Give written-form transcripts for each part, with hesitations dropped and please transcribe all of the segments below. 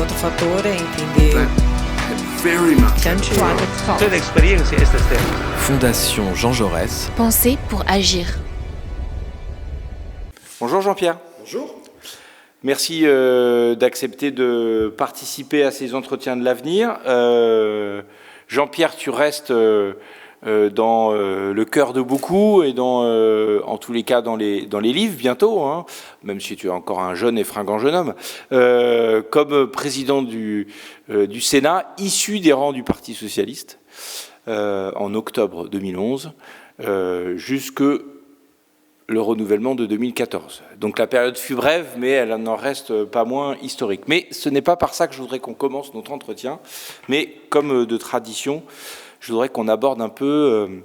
outro fator é entender Toda experiência é esta terra. Fondation Jean Jaurès. Penser pour agir. Bonjour Jean-Pierre. Bonjour. Merci d'accepter de participer à ces entretiens de l'avenir. Jean-Pierre, tu restes dans le cœur de beaucoup et en tous les cas dans les livres bientôt, hein, même si tu es encore un jeune et fringant jeune homme, comme président du Sénat, issu des rangs du Parti socialiste en octobre 2011, jusque le renouvellement de 2014. Donc la période fut brève, mais elle n'en reste pas moins historique. Mais ce n'est pas par ça que je voudrais qu'on commence notre entretien, mais comme de tradition, je voudrais qu'on aborde un peu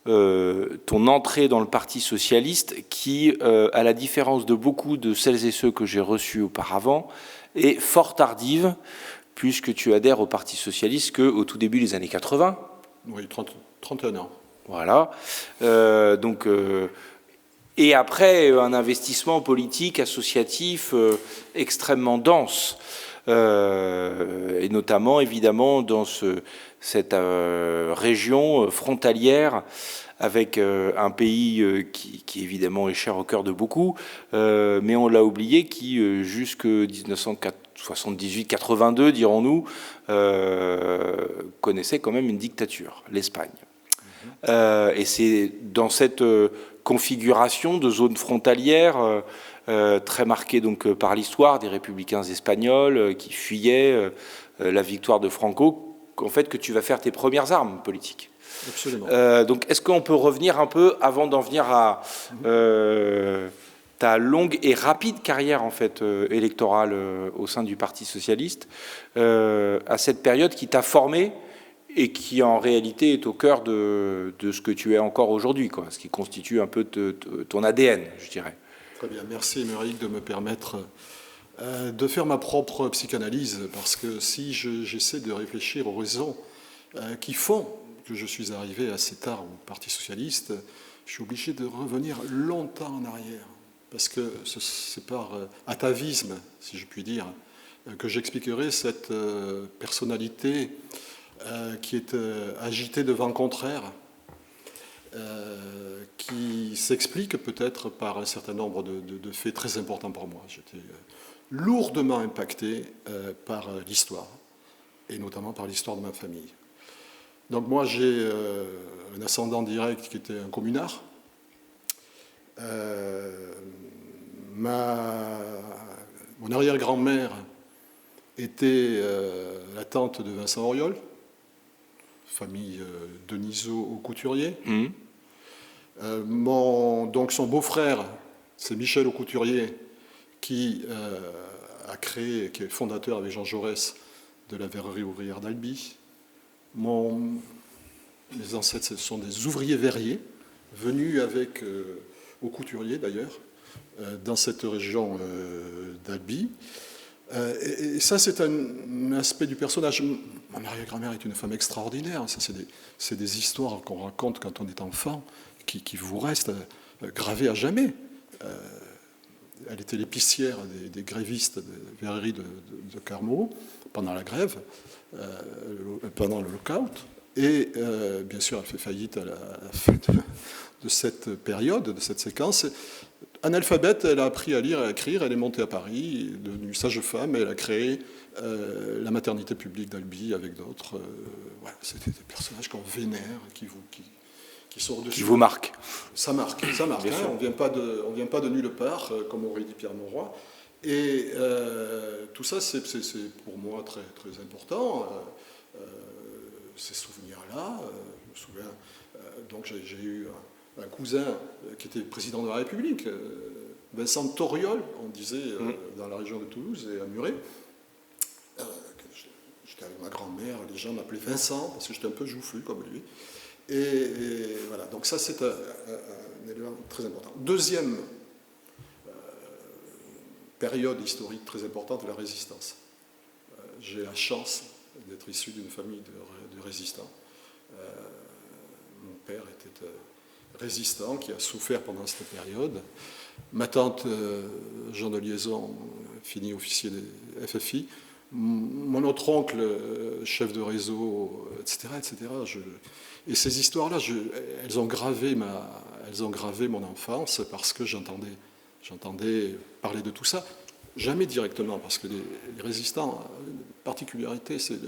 ton entrée dans le Parti socialiste qui, à la différence de beaucoup de celles et ceux que j'ai reçus auparavant, est fort tardive, puisque tu adhères au Parti socialiste qu'au tout début des années 80. Oui, 31 ans. Voilà. Et après, un investissement politique, associatif extrêmement dense, et notamment, évidemment, dans cette région frontalière avec un pays qui, évidemment, est cher au cœur de beaucoup, mais on l'a oublié, qui, jusque 1978-82, dirons-nous, connaissait quand même une dictature, l'Espagne. Et c'est dans cette configuration de zones frontalières très marquée donc par l'histoire des républicains espagnols qui fuyaient la victoire de Franco, en fait, que tu vas faire tes premières armes politiques. Absolument. Donc est-ce qu'on peut revenir un peu, avant d'en venir à ta longue et rapide carrière en fait électorale au sein du Parti socialiste, à cette période qui t'a formé et qui en réalité est au cœur de ce que tu es encore aujourd'hui, quoi, ce qui constitue un peu ton ADN, je dirais. Très bien, merci Émeric de me permettre de faire ma propre psychanalyse, parce que si j'essaie de réfléchir aux raisons qui font que je suis arrivé assez tard au Parti socialiste, je suis obligé de revenir longtemps en arrière, parce que c'est par atavisme, si je puis dire, que j'expliquerai cette personnalité qui est agité de vents contraires, qui s'explique peut-être par un certain nombre de faits très importants pour moi. J'étais lourdement impacté par l'histoire, et notamment par l'histoire de ma famille. Donc moi, j'ai un ascendant direct qui était un communard. Mon arrière-grand-mère était la tante de Vincent Auriol, famille Denisot au Couturier. Donc son beau-frère, c'est Michel au Couturier, qui a créé, qui est fondateur avec Jean Jaurès de la verrerie ouvrière d'Albi. Mes ancêtres, ce sont des ouvriers verriers, venus avec, au Couturier d'ailleurs, dans cette région d'Albi. Et ça, c'est un aspect du personnage. Mon arrière-grand-mère est une femme extraordinaire. Ça, c'est des histoires qu'on raconte quand on est enfant, qui vous restent gravées à jamais. Elle était l'épicière des grévistes de verrerie de Carmaux pendant la grève, pendant le lockout. Et bien sûr, elle fait faillite à la fin de cette période, de cette séquence. Analphabète, elle a appris à lire et à écrire, elle est montée à Paris, devenue sage-femme, et elle a créé la maternité publique d'Albi avec d'autres. Voilà, c'était des personnages qu'on vénère, qui sont au-dessus. Qui vous marquent. Ça marque. Hein, on ne vient pas de nulle part, comme aurait dit Pierre Mauroy. Et tout ça, c'est pour moi très, très important. Ces souvenirs-là, je me souviens, donc j'ai eu un cousin qui était président de la République, Vincent Toriol, on disait, dans la région de Toulouse et à Muret. J'étais avec ma grand-mère, les gens m'appelaient Vincent, parce que j'étais un peu joufflu comme lui. Et voilà, donc ça c'est un élément très important. Deuxième période historique très importante, la résistance. J'ai la chance d'être issu d'une famille de résistants. Mon père était résistant, qui a souffert pendant cette période. Ma tante, Jean de Liaison, fini officier des FFI. mon autre oncle, chef de réseau, etc., etc. Et ces histoires-là, elles ont gravé mon enfance parce que j'entendais parler de tout ça. Jamais directement, parce que les résistants, une particularité, c'est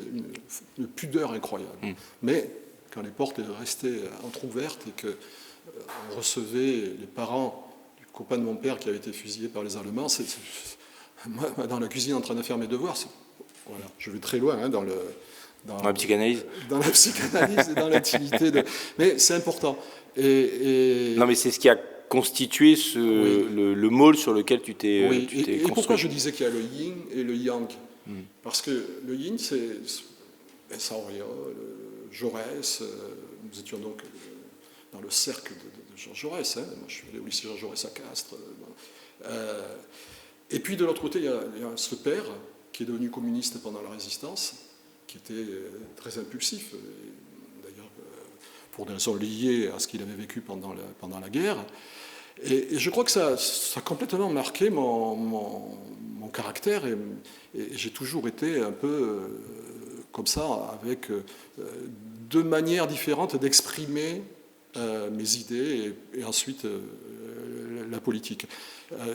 une pudeur incroyable. Mais quand les portes restaient entrouvertes et qu'on recevait les parents du copain de mon père qui avait été fusillé par les Allemands, moi, dans la cuisine en train de faire mes devoirs, voilà, je vais très loin dans la psychanalyse. Dans la psychanalyse et dans l'intimité. Mais c'est important. Non, mais c'est ce qui a constitué le môle sur lequel tu t'es construit. Et pourquoi je disais qu'il y a le yin et le yang? Parce que le yin, c'est Vincent Auriol, Jaurès. Nous étions donc dans le cercle de Jean Jaurès. Moi, je suis allé au lycée Jean Jaurès à Castres. Et puis de l'autre côté, il y a ce père qui est devenu communiste pendant la Résistance, qui était très impulsif, d'ailleurs pour des raisons liées à ce qu'il avait vécu pendant la guerre. Et je crois que ça a complètement marqué mon caractère, et j'ai toujours été un peu comme ça, avec deux manières différentes d'exprimer mes idées et ensuite la politique.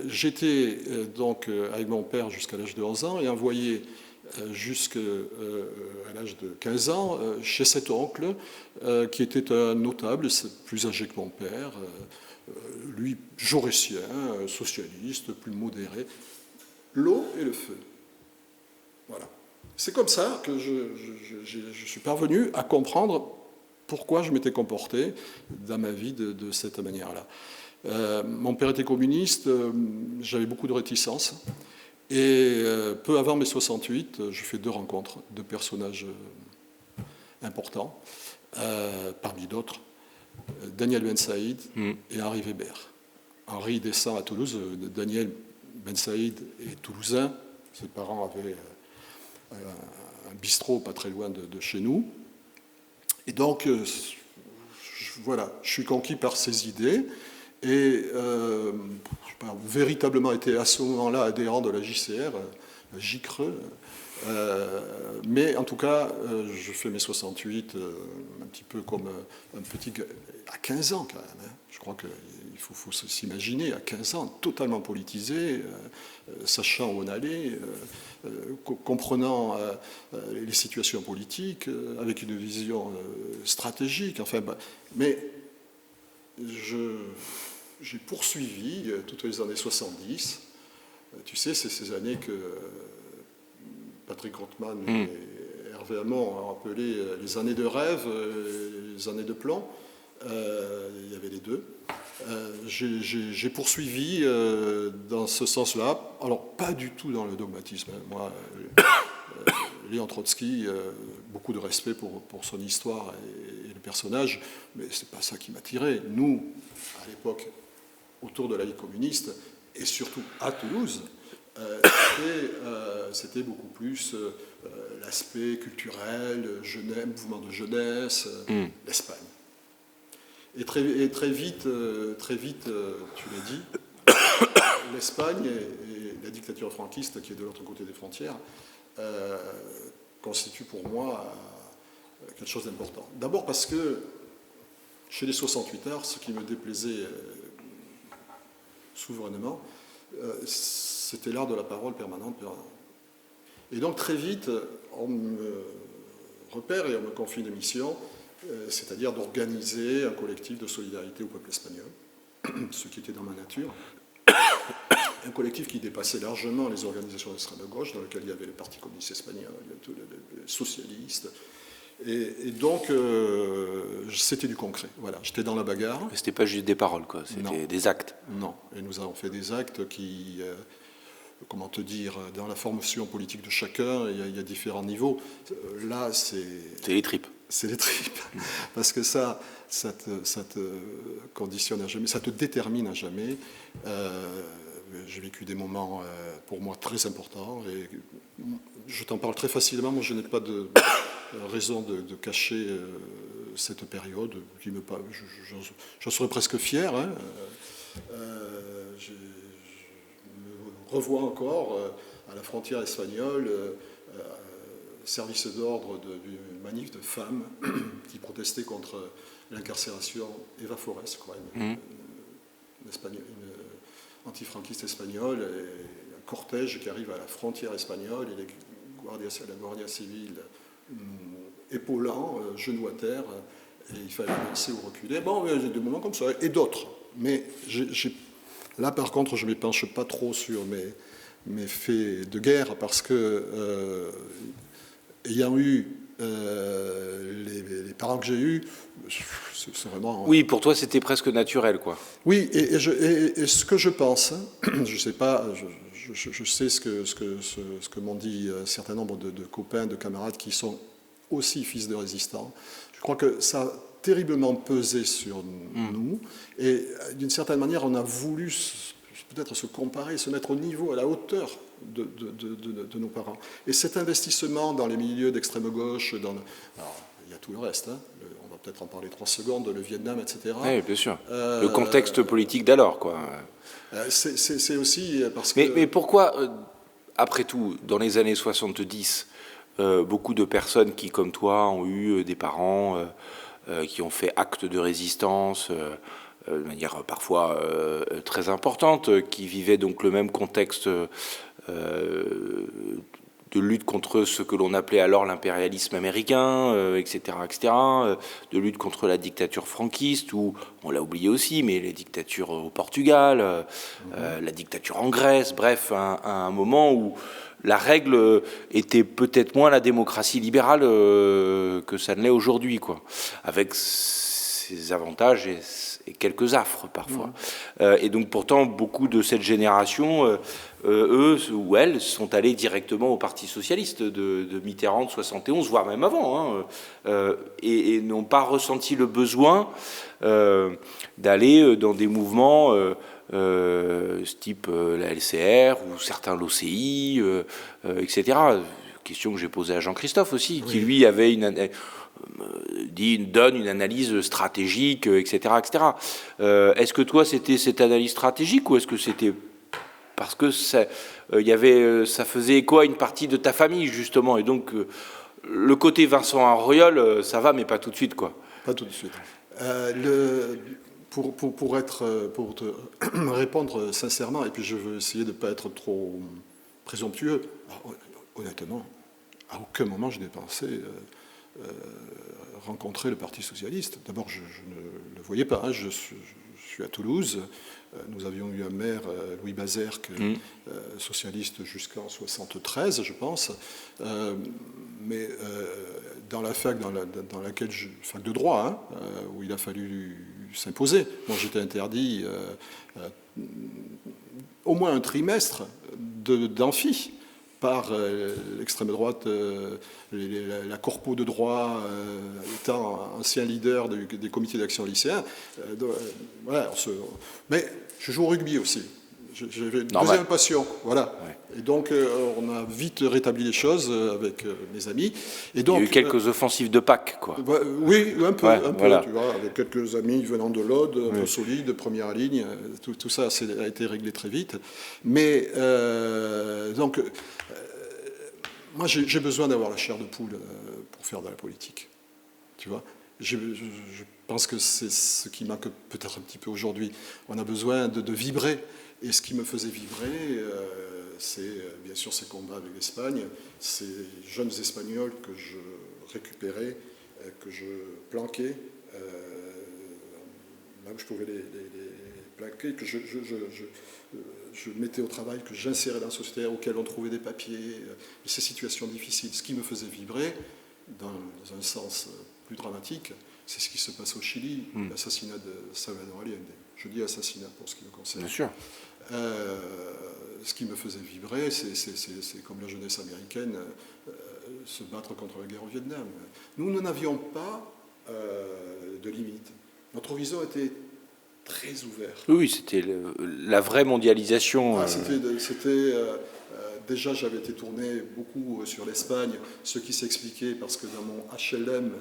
J'étais donc avec mon père jusqu'à l'âge de 11 ans et envoyé jusqu'à l'âge de 15 ans chez cet oncle qui était un notable, plus âgé que mon père, lui jaurétien, socialiste, plus modéré. L'eau et le feu. Voilà. C'est comme ça que je suis parvenu à comprendre pourquoi je m'étais comporté dans ma vie de cette manière-là. Mon père était communiste, j'avais beaucoup de réticences. Et peu avant mai 68, je fais deux rencontres, deux personnages importants, parmi d'autres, Daniel Ben Saïd et Henri Weber. Henri descend à Toulouse, Daniel Ben Saïd est toulousain, ses parents avaient un bistrot pas très loin de chez nous. Et donc, voilà, je suis conquis par ces idées. Et je n'ai pas véritablement été à ce moment-là adhérent de la JCR, la JCRE, mais en tout cas, je fais mes 68 un petit peu comme un petit gars, à 15 ans quand même. Je crois qu'il faut s'imaginer, à 15 ans, totalement politisé, sachant où on allait, comprenant les situations politiques, avec une vision stratégique, enfin, mais j'ai poursuivi toutes les années 70. Tu sais, c'est ces années que Patrick Rothman et Hervé Hamon ont appelé les années de rêve, les années de plan. Il y avait les deux. J'ai poursuivi dans ce sens-là. Alors, pas du tout dans le dogmatisme. Moi, Léon Trotsky, beaucoup de respect pour son histoire et le personnage, mais ce n'est pas ça qui m'attirait. Nous, à l'époque, autour de la Ligue communiste, et surtout à Toulouse, c'était beaucoup plus l'aspect culturel, mouvement de jeunesse, l'Espagne. Et très vite, tu l'as dit, l'Espagne et la dictature franquiste qui est de l'autre côté des frontières constitue pour moi quelque chose d'important. D'abord parce que chez les 68 heures, ce qui me déplaisait souverainement, c'était l'art de la parole permanente. Et donc très vite, on me repère et on me confie une mission, c'est-à-dire d'organiser un collectif de solidarité au peuple espagnol, ce qui était dans ma nature. Un collectif qui dépassait largement les organisations d'extrême gauche, dans lequel il y avait le Parti communiste espagnol, les socialistes. Et donc, c'était du concret. Voilà, j'étais dans la bagarre. Et c'était pas juste des paroles, quoi. C'était des actes. Non. Et nous avons fait des actes qui, comment te dire, dans la formation politique de chacun, il y a différents niveaux. Là, c'est les tripes. C'est les tripes. Parce que ça te conditionne à jamais, ça te détermine à jamais. J'ai vécu des moments, pour moi, très importants. Et je t'en parle très facilement. Moi, je n'ai pas de raison de cacher cette période. J'en serais presque fier. Hein. Je me revois encore à la frontière espagnole, service d'ordre d'une manif de femmes qui protestaient contre l'incarcération Eva Forés, je crois, une antifranquiste espagnole, et un cortège qui arrive à la frontière espagnole et la Guardia Civile épaulant, genoux à terre, et il fallait avancer ou reculer. Bon, il y a des moments comme ça, et d'autres. Mais là, par contre, je ne m'épanche pas trop sur mes faits de guerre, parce que, ayant eu les parents que j'ai eus, c'est vraiment... Oui, pour toi, c'était presque naturel, quoi. Oui, et ce que je pense, je sais pas, je sais ce que m'ont dit un certain nombre de copains, de camarades qui sont aussi fils de résistants. Je crois que ça a terriblement pesé sur nous, et d'une certaine manière, on a voulu peut-être se comparer, se mettre au niveau, à la hauteur de nos parents. Et cet investissement dans les milieux d'extrême gauche, alors, il y a tout le reste, hein, on va peut-être en parler 3 secondes, le Vietnam, etc. Oui, bien sûr. Le contexte politique d'alors, quoi. C'est aussi parce que... Mais pourquoi, après tout, dans les années 70, beaucoup de personnes qui, comme toi, ont eu des parents qui ont fait acte de résistance de manière parfois très importante, qui vivaient donc le même contexte de lutte contre ce que l'on appelait alors l'impérialisme américain, etc., de lutte contre la dictature franquiste, ou on l'a oublié aussi, mais les dictatures au Portugal, la dictature en Grèce, bref, un moment où la règle était peut-être moins la démocratie libérale que ça ne l'est aujourd'hui, quoi, avec ses avantages et quelques affres parfois. Et donc pourtant, beaucoup de cette génération, eux ou elles, sont allés directement au Parti socialiste de Mitterrand de 71, voire même avant, hein, et n'ont pas ressenti le besoin d'aller dans des mouvements type la LCR ou certains l'OCI, etc. Question que j'ai posée à Jean-Christophe aussi, qui lui avait donne une analyse stratégique, etc., etc. Est-ce que toi, c'était cette analyse stratégique, ou est-ce que c'était parce que ça faisait écho à une partie de ta famille, justement, et donc le côté Vincent Auriol, ça va, mais pas tout de suite, quoi. Pas tout de suite. Pour te répondre sincèrement, et puis je veux essayer de ne pas être trop présomptueux, honnêtement, à aucun moment je n'ai pensé rencontrer le Parti socialiste. D'abord, je ne le voyais pas. Hein. Je suis à Toulouse. Nous avions eu un maire, Louis Bazerque, socialiste jusqu'en 73, je pense. Mais dans la fac dans laquelle fac de droit, hein, où il a fallu s'imposer. Moi, j'étais interdit au moins un trimestre d'amphi par l'extrême droite, la corpo de droit, étant ancien leader des comités d'action lycéens. Voilà, mais je joue au rugby aussi. J'avais une deuxième passion, voilà. Ouais. Et donc, on a vite rétabli les choses avec mes amis. Et donc, il y a eu quelques offensives de Pâques, quoi. Oui, un peu, voilà. Tu vois, avec quelques amis venant de l'Aude, un peu solides, première ligne. Tout ça a été réglé très vite. Mais, donc, moi, j'ai besoin d'avoir la chair de poule pour faire de la politique. Tu vois, je pense que c'est ce qui manque peut-être un petit peu aujourd'hui. On a besoin de vibrer. Et ce qui me faisait vibrer, c'est bien sûr ces combats avec l'Espagne, ces jeunes Espagnols que je récupérais, que je planquais, là où je pouvais les plaquer, que je mettais au travail, que j'insérais dans la société, auquel on trouvait des papiers, ces situations difficiles. Ce qui me faisait vibrer, dans un sens plus dramatique, c'est ce qui se passe au Chili, l'assassinat de Salvador Allende. Je dis assassinat pour ce qui me concerne. Bien sûr. Ce qui me faisait vibrer, c'est comme la jeunesse américaine, se battre contre la guerre au Vietnam. Nous n'avions pas de limite. Notre horizon était très ouvert. Oui, c'était la vraie mondialisation. Déjà, j'avais été tourné beaucoup sur l'Espagne, ce qui s'expliquait parce que dans mon HLM,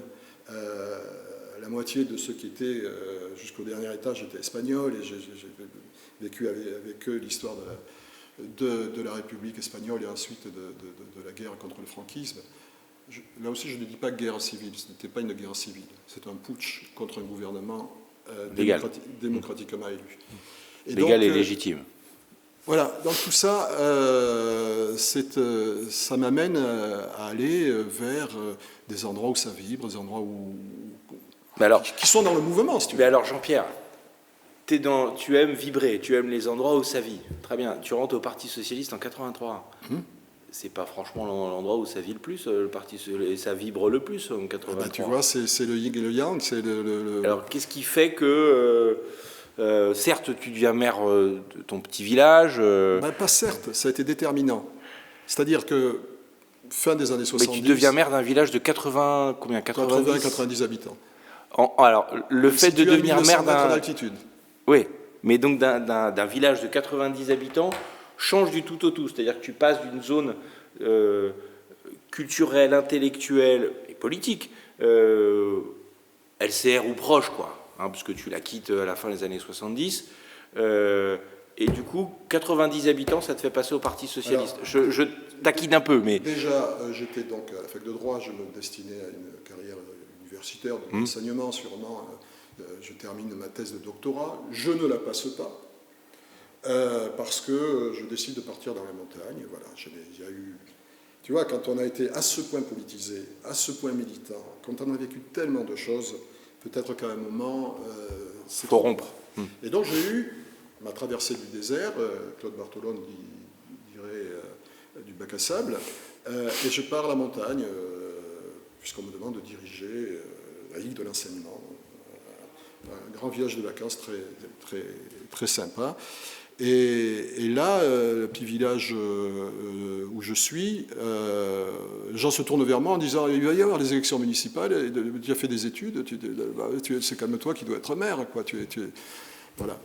la moitié de ceux qui étaient jusqu'au dernier étage étaient espagnols, et j'ai vécu avec eux l'histoire de la République espagnole et ensuite de la guerre contre le franquisme. Là aussi, je ne dis pas guerre civile, ce n'était pas une guerre civile, c'est un putsch contre un gouvernement démocratiquement élu. Et légal et légitime. Voilà, donc tout ça, ça m'amène à aller vers des endroits où ça vibre, des endroits qui sont dans le mouvement, si tu veux. Mais alors, Jean-Pierre, tu aimes vibrer, tu aimes les endroits où ça vit. Très bien, tu rentres au Parti Socialiste en 83. C'est pas franchement l'endroit où ça vit le plus, ça vibre le plus en 83. Tu vois, c'est le yin et le yang. Alors, qu'est-ce qui fait que... certes, tu deviens maire de ton petit village. Pas certes, ça a été déterminant. C'est-à-dire que fin des années 70... Mais tu deviens maire d'un village de 80... Combien 90 habitants. Alors, le fait de devenir maire d'un... d'altitude. Oui, mais donc d'un village de 90 habitants change du tout au tout. C'est-à-dire que tu passes d'une zone culturelle, intellectuelle et politique, LCR ou proche, quoi. Parce que tu la quittes à la fin des années 70, et du coup, 90 habitants, ça te fait passer au Parti Socialiste. Alors, je taquine un peu, mais... Déjà, j'étais donc à la fac de droit, je me destinais à une carrière universitaire, de l'enseignement sûrement. Je termine ma thèse de doctorat, je ne la passe pas, parce que je décide de partir dans la montagne. Voilà, il y a eu... Tu vois, quand on a été à ce point politisé, à ce point militant, quand on a vécu tellement de choses... Peut-être qu'à un moment, il faut rompre. Et donc j'ai eu ma traversée du désert, Claude Bartholone dirait du bac à sable, et je pars à la montagne, puisqu'on me demande de diriger la Ligue de l'enseignement, un grand village de vacances très, très, très sympa. Et là, le petit village où je suis, les gens se tournent vers moi en disant « Il va y avoir des élections municipales, tu as fait des études, c'est calme-toi qui doit être maire. » quoi. Voilà.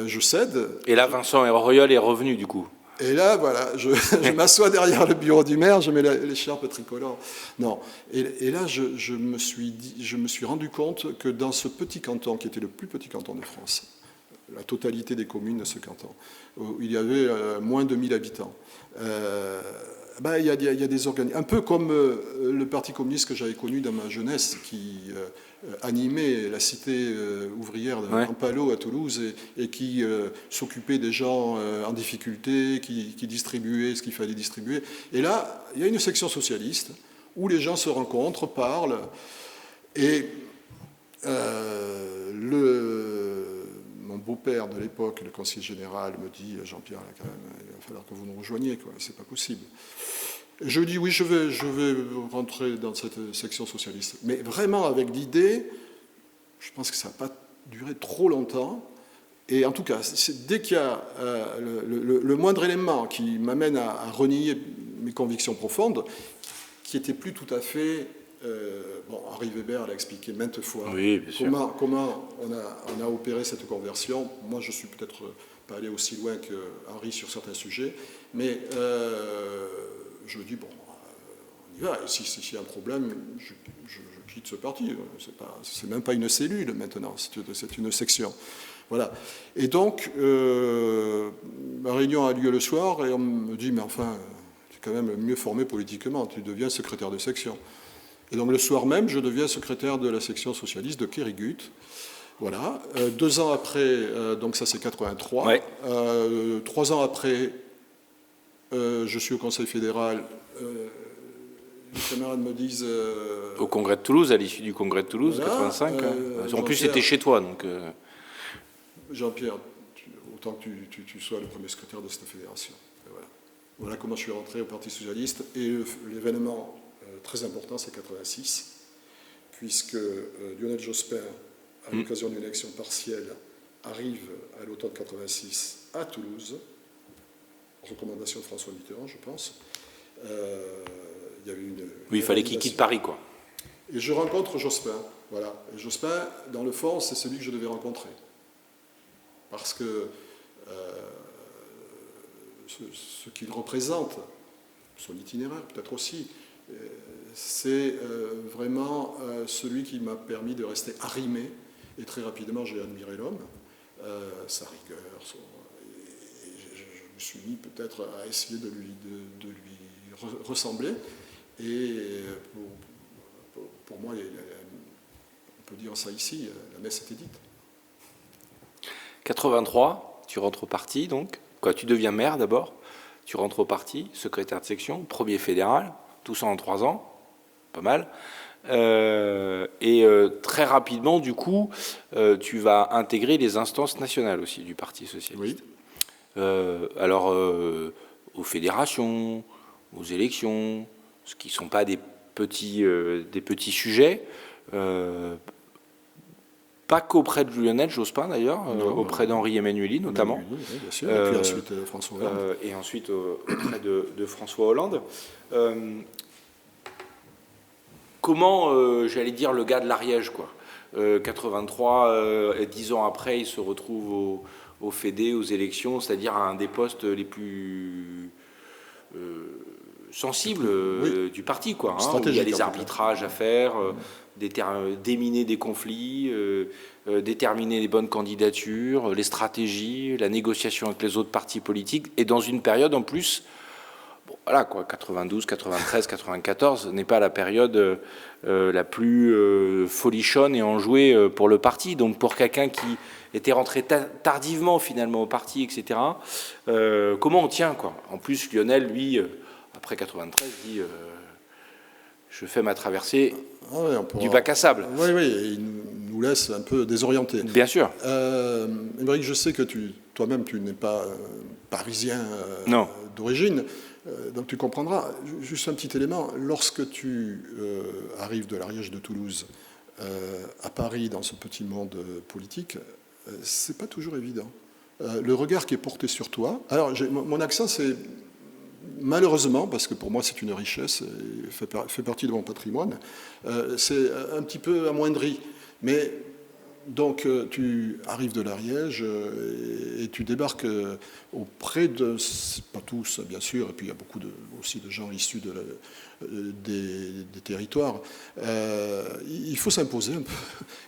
Je cède. Et là, Vincent Auriol est revenu, du coup. Et là, voilà, je m'assois derrière le bureau du maire, je mets l'écharpe tricolore. Non. Et là, je me suis rendu compte que dans ce petit canton, qui était le plus petit canton de France, la totalité des communes de ce canton, où il y avait moins de 1000 habitants. Il y a des organismes, un peu comme le Parti communiste que j'avais connu dans ma jeunesse, qui animait la cité ouvrière en Palo à Toulouse et qui s'occupait des gens en difficulté, qui distribuait ce qu'il fallait distribuer. Et là, il y a une section socialiste où les gens se rencontrent, parlent, et mon beau-père de l'époque, le conseiller général, me dit « Jean-Pierre, quand même, il va falloir que vous nous rejoigniez, quoi, c'est pas possible. » Je dis « Oui, je vais rentrer dans cette section socialiste. » Mais vraiment avec l'idée, je pense que ça n'a pas duré trop longtemps, et en tout cas, dès qu'il y a le moindre élément qui m'amène à renier mes convictions profondes, qui n'étaient plus tout à fait... Henri Weber l'a expliqué maintes fois, comment on a opéré cette conversion. Moi, je ne suis peut-être pas allé aussi loin que Henri sur certains sujets, mais je me dis, on y va. Et s'il y a un problème, je quitte ce parti. C'est même pas une cellule maintenant, c'est une section. Voilà. Et donc, ma réunion a lieu le soir, et on me dit, mais enfin, tu es quand même mieux formé politiquement, tu deviens secrétaire de section. Et donc le soir même, je deviens secrétaire de la section socialiste de Kérigut. Voilà. 2 ans après, donc ça c'est 83. Ouais. 3 ans après, je suis au Conseil fédéral. Les camarades me disent... au Congrès de Toulouse, à l'issue du Congrès de Toulouse, voilà, 85. En plus, c'était chez toi, donc... Jean-Pierre, autant que tu sois le premier secrétaire de cette fédération. Voilà comment je suis rentré au Parti socialiste. Et l'événement... très important, c'est 86, puisque Lionel Jospin, à l'occasion d'une élection partielle, arrive à l'automne 86 à Toulouse, recommandation de François Mitterrand, je pense. Il y avait il fallait qu'il quitte Paris, quoi. Et je rencontre Jospin, voilà. Et Jospin, dans le fond, c'est celui que je devais rencontrer. Parce que ce qu'il représente, son itinéraire peut-être aussi, c'est vraiment celui qui m'a permis de rester arrimé, et très rapidement j'ai admiré l'homme, sa rigueur, me suis mis peut-être à essayer de lui ressembler. Et pour moi, on peut dire ça ici, la messe était dite. 83, tu rentres au parti, donc. Quoi, tu deviens maire d'abord, tu rentres au parti, secrétaire de section, premier fédéral, tout ça en 3 ans, pas mal. Très rapidement, du coup, tu vas intégrer les instances nationales aussi du Parti socialiste. Oui. Aux fédérations, aux élections, ce qui ne sont pas des petits sujets. Pas qu'auprès de Lionel Jospin d'ailleurs, auprès d'Henri Emmanuelli notamment. Oui, bien sûr. Et puis ensuite François Hollande. Et ensuite auprès de François Hollande. Comment, j'allais dire, le gars de l'Ariège, quoi. 83, 10 ans après, il se retrouve au Fédé, aux élections, c'est-à-dire à un des postes les plus sensibles du parti, quoi. Où il y a les arbitrages à faire, déminer des conflits, déterminer les bonnes candidatures, les stratégies, la négociation avec les autres partis politiques, et dans une période en plus. Voilà quoi, 92, 93, 94 n'est pas la période la plus folichonne et enjouée pour le parti. Donc pour quelqu'un qui était rentré tardivement finalement au parti, etc., comment on tient, quoi. En plus, Lionel, lui, après 93, dit je fais ma traversée du bac à sable. Oui, il nous laisse un peu désorientés. Bien sûr. Émeric, je sais que toi-même, tu n'es pas parisien d'origine. Donc tu comprendras, juste un petit élément, lorsque tu arrives de l'Ariège de Toulouse à Paris dans ce petit monde politique, c'est pas toujours évident. Le regard qui est porté sur toi, alors mon accent c'est malheureusement, parce que pour moi c'est une richesse, et fait partie de mon patrimoine, c'est un petit peu amoindri, mais donc tu arrives de l'Ariège et tu débarques auprès de, pas tous bien sûr, et puis il y a beaucoup aussi de gens issus des territoires. Il faut s'imposer un peu.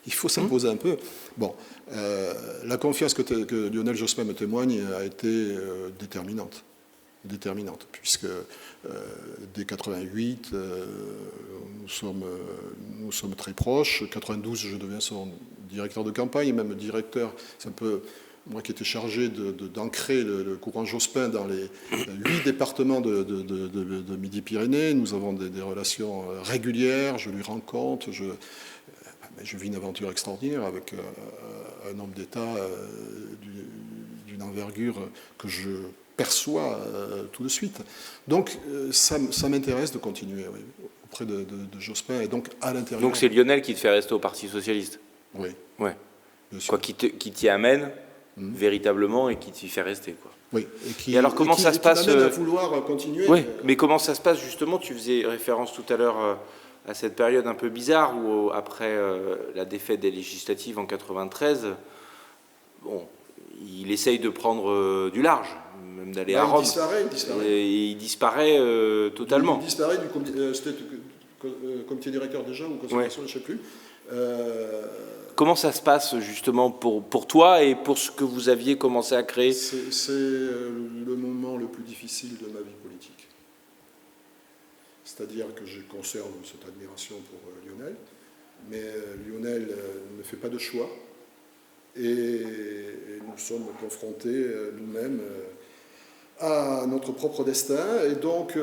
Il faut s'imposer un peu. Bon, la confiance que Lionel Jospin me témoigne a été déterminante, puisque dès 88, nous sommes très proches. 92, je deviens son directeur de campagne, et même directeur, c'est un peu moi qui étais chargé d'ancrer le courant Jospin dans les 8 départements de Midi-Pyrénées. Nous avons des relations régulières, je lui rends compte, je vis une aventure extraordinaire avec un homme d'État d'une envergure que je perçois tout de suite. Donc ça m'intéresse de continuer auprès de Jospin et donc à l'intérieur. Donc c'est Lionel qui te fait rester au Parti socialiste. Oui. Ouais. Quoi, qui t'y amène véritablement et qui t'y fait rester, quoi. Oui. Et alors comment ça se passe à vouloir continuer. Oui. Mais comment ça se passe justement? Tu faisais référence tout à l'heure à cette période un peu bizarre où après la défaite des législatives en 93, bon, il essaye de prendre du large, même d'aller à Rome. Il disparaît totalement. Il disparaît du comité directeur déjà ou conservation, je ne sais plus. Comment ça se passe justement pour toi et pour ce que vous aviez commencé à créer? C'est le moment le plus difficile de ma vie politique. C'est-à-dire que je conserve cette admiration pour Lionel, mais Lionel ne fait pas de choix et nous sommes confrontés nous-mêmes à notre propre destin. Et donc,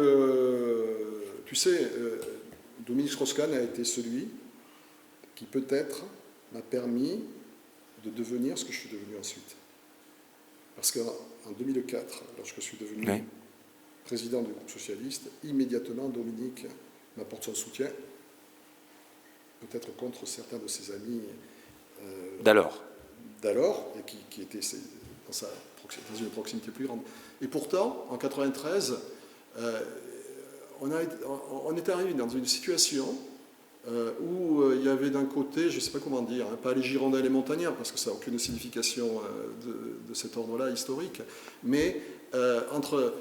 tu sais, Dominique Strauss-Kahn a été celui qui peut-être m'a permis de devenir ce que je suis devenu ensuite. Parce qu'en 2004, lorsque je suis devenu président du groupe socialiste, immédiatement Dominique m'apporte son soutien, peut-être contre certains de ses amis d'alors, et qui étaient dans une proximité plus grande. Et pourtant, en 93, on est arrivé dans une situation où il y avait d'un côté, je ne sais pas comment dire, pas les Girondins et les Montagnards, parce que ça n'a aucune signification de cet ordre-là historique, mais entre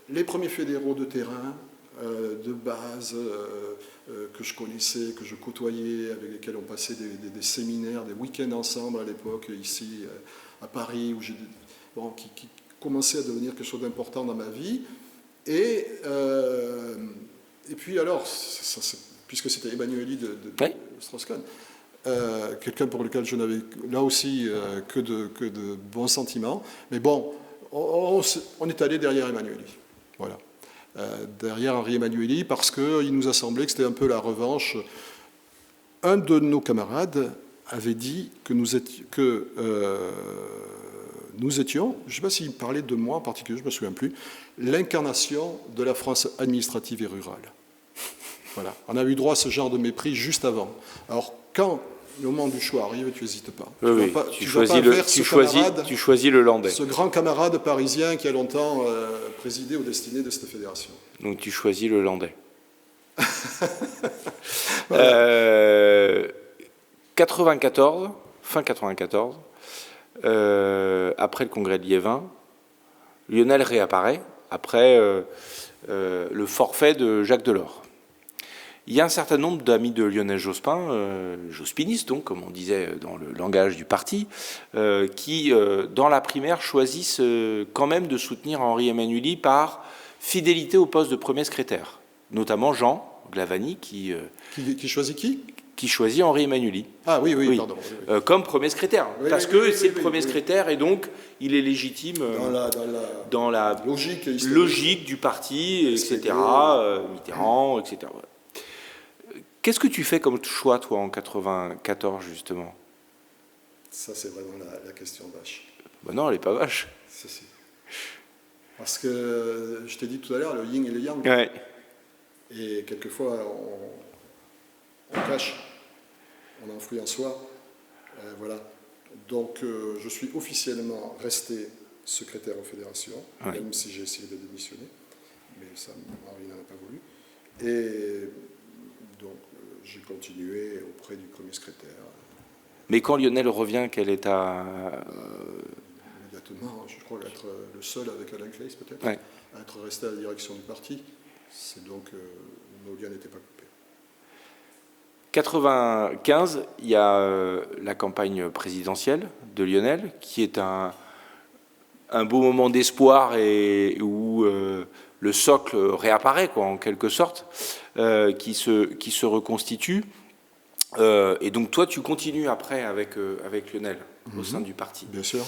les premiers fédéraux de terrain, de base, que je connaissais, que je côtoyais, avec lesquels on passait des séminaires, des week-ends ensemble à l'époque, ici à Paris, où commencé à devenir quelque chose d'important dans ma vie. Et puis alors, puisque c'était Emmanuelli de Strauss-Kahn, quelqu'un pour lequel je n'avais là aussi que de bons sentiments. Mais bon, on est allé derrière Emmanuelli. Voilà. Derrière Henri Emmanuelli, parce qu'il nous a semblé que c'était un peu la revanche. Un de nos camarades avait dit que nous étions, je ne sais pas s'il parlait de moi en particulier, je ne me souviens plus, l'incarnation de la France administrative et rurale. Voilà. On a eu droit à ce genre de mépris juste avant. Alors, quand le moment du choix arrive, tu n'hésites pas. Tu choisis le landais. Ce grand camarade parisien qui a longtemps présidé aux destinées de cette fédération. Donc tu choisis le landais. Voilà. 94, fin 94, après le congrès de Liévin, Lionel réapparaît après le forfait de Jacques Delors. Il y a un certain nombre d'amis de Lionel Jospin, jospinistes donc, comme on disait dans le langage du parti, qui, dans la primaire, choisissent quand même de soutenir Henri Emmanuelli par fidélité au poste de premier secrétaire, notamment Jean Glavany qui choisit qui ? Qui choisit Henri Emmanuelli. Ah oui. Pardon. Comme premier secrétaire, parce que c'est le premier secrétaire et donc il est légitime dans la logique du parti, etc., Mitterrand, etc. Qu'est-ce que tu fais comme choix, toi, en 94, justement ? Ça, c'est vraiment la question vache. Ben non, elle n'est pas vache. Si. Parce que, je t'ai dit tout à l'heure, le yin et le yang. Ouais. Et quelquefois, on cache, on enfouit en soi. Voilà. Donc, je suis officiellement resté secrétaire aux fédérations, même si j'ai essayé de démissionner. Mais ça, Henri n'en a pas voulu. Et donc, j'ai continué auprès du premier secrétaire. Mais quand Lionel revient, quel est ta... Immédiatement, je crois être le seul avec Alain Claes, peut-être, à être resté à la direction du parti. C'est donc, nos liens n'étaient pas coupés. 95, il y a la campagne présidentielle de Lionel, qui est un beau moment d'espoir et où le socle réapparaît, quoi, en quelque sorte, qui se reconstitue. Et donc toi, tu continues après avec Lionel au sein du parti. Bien sûr.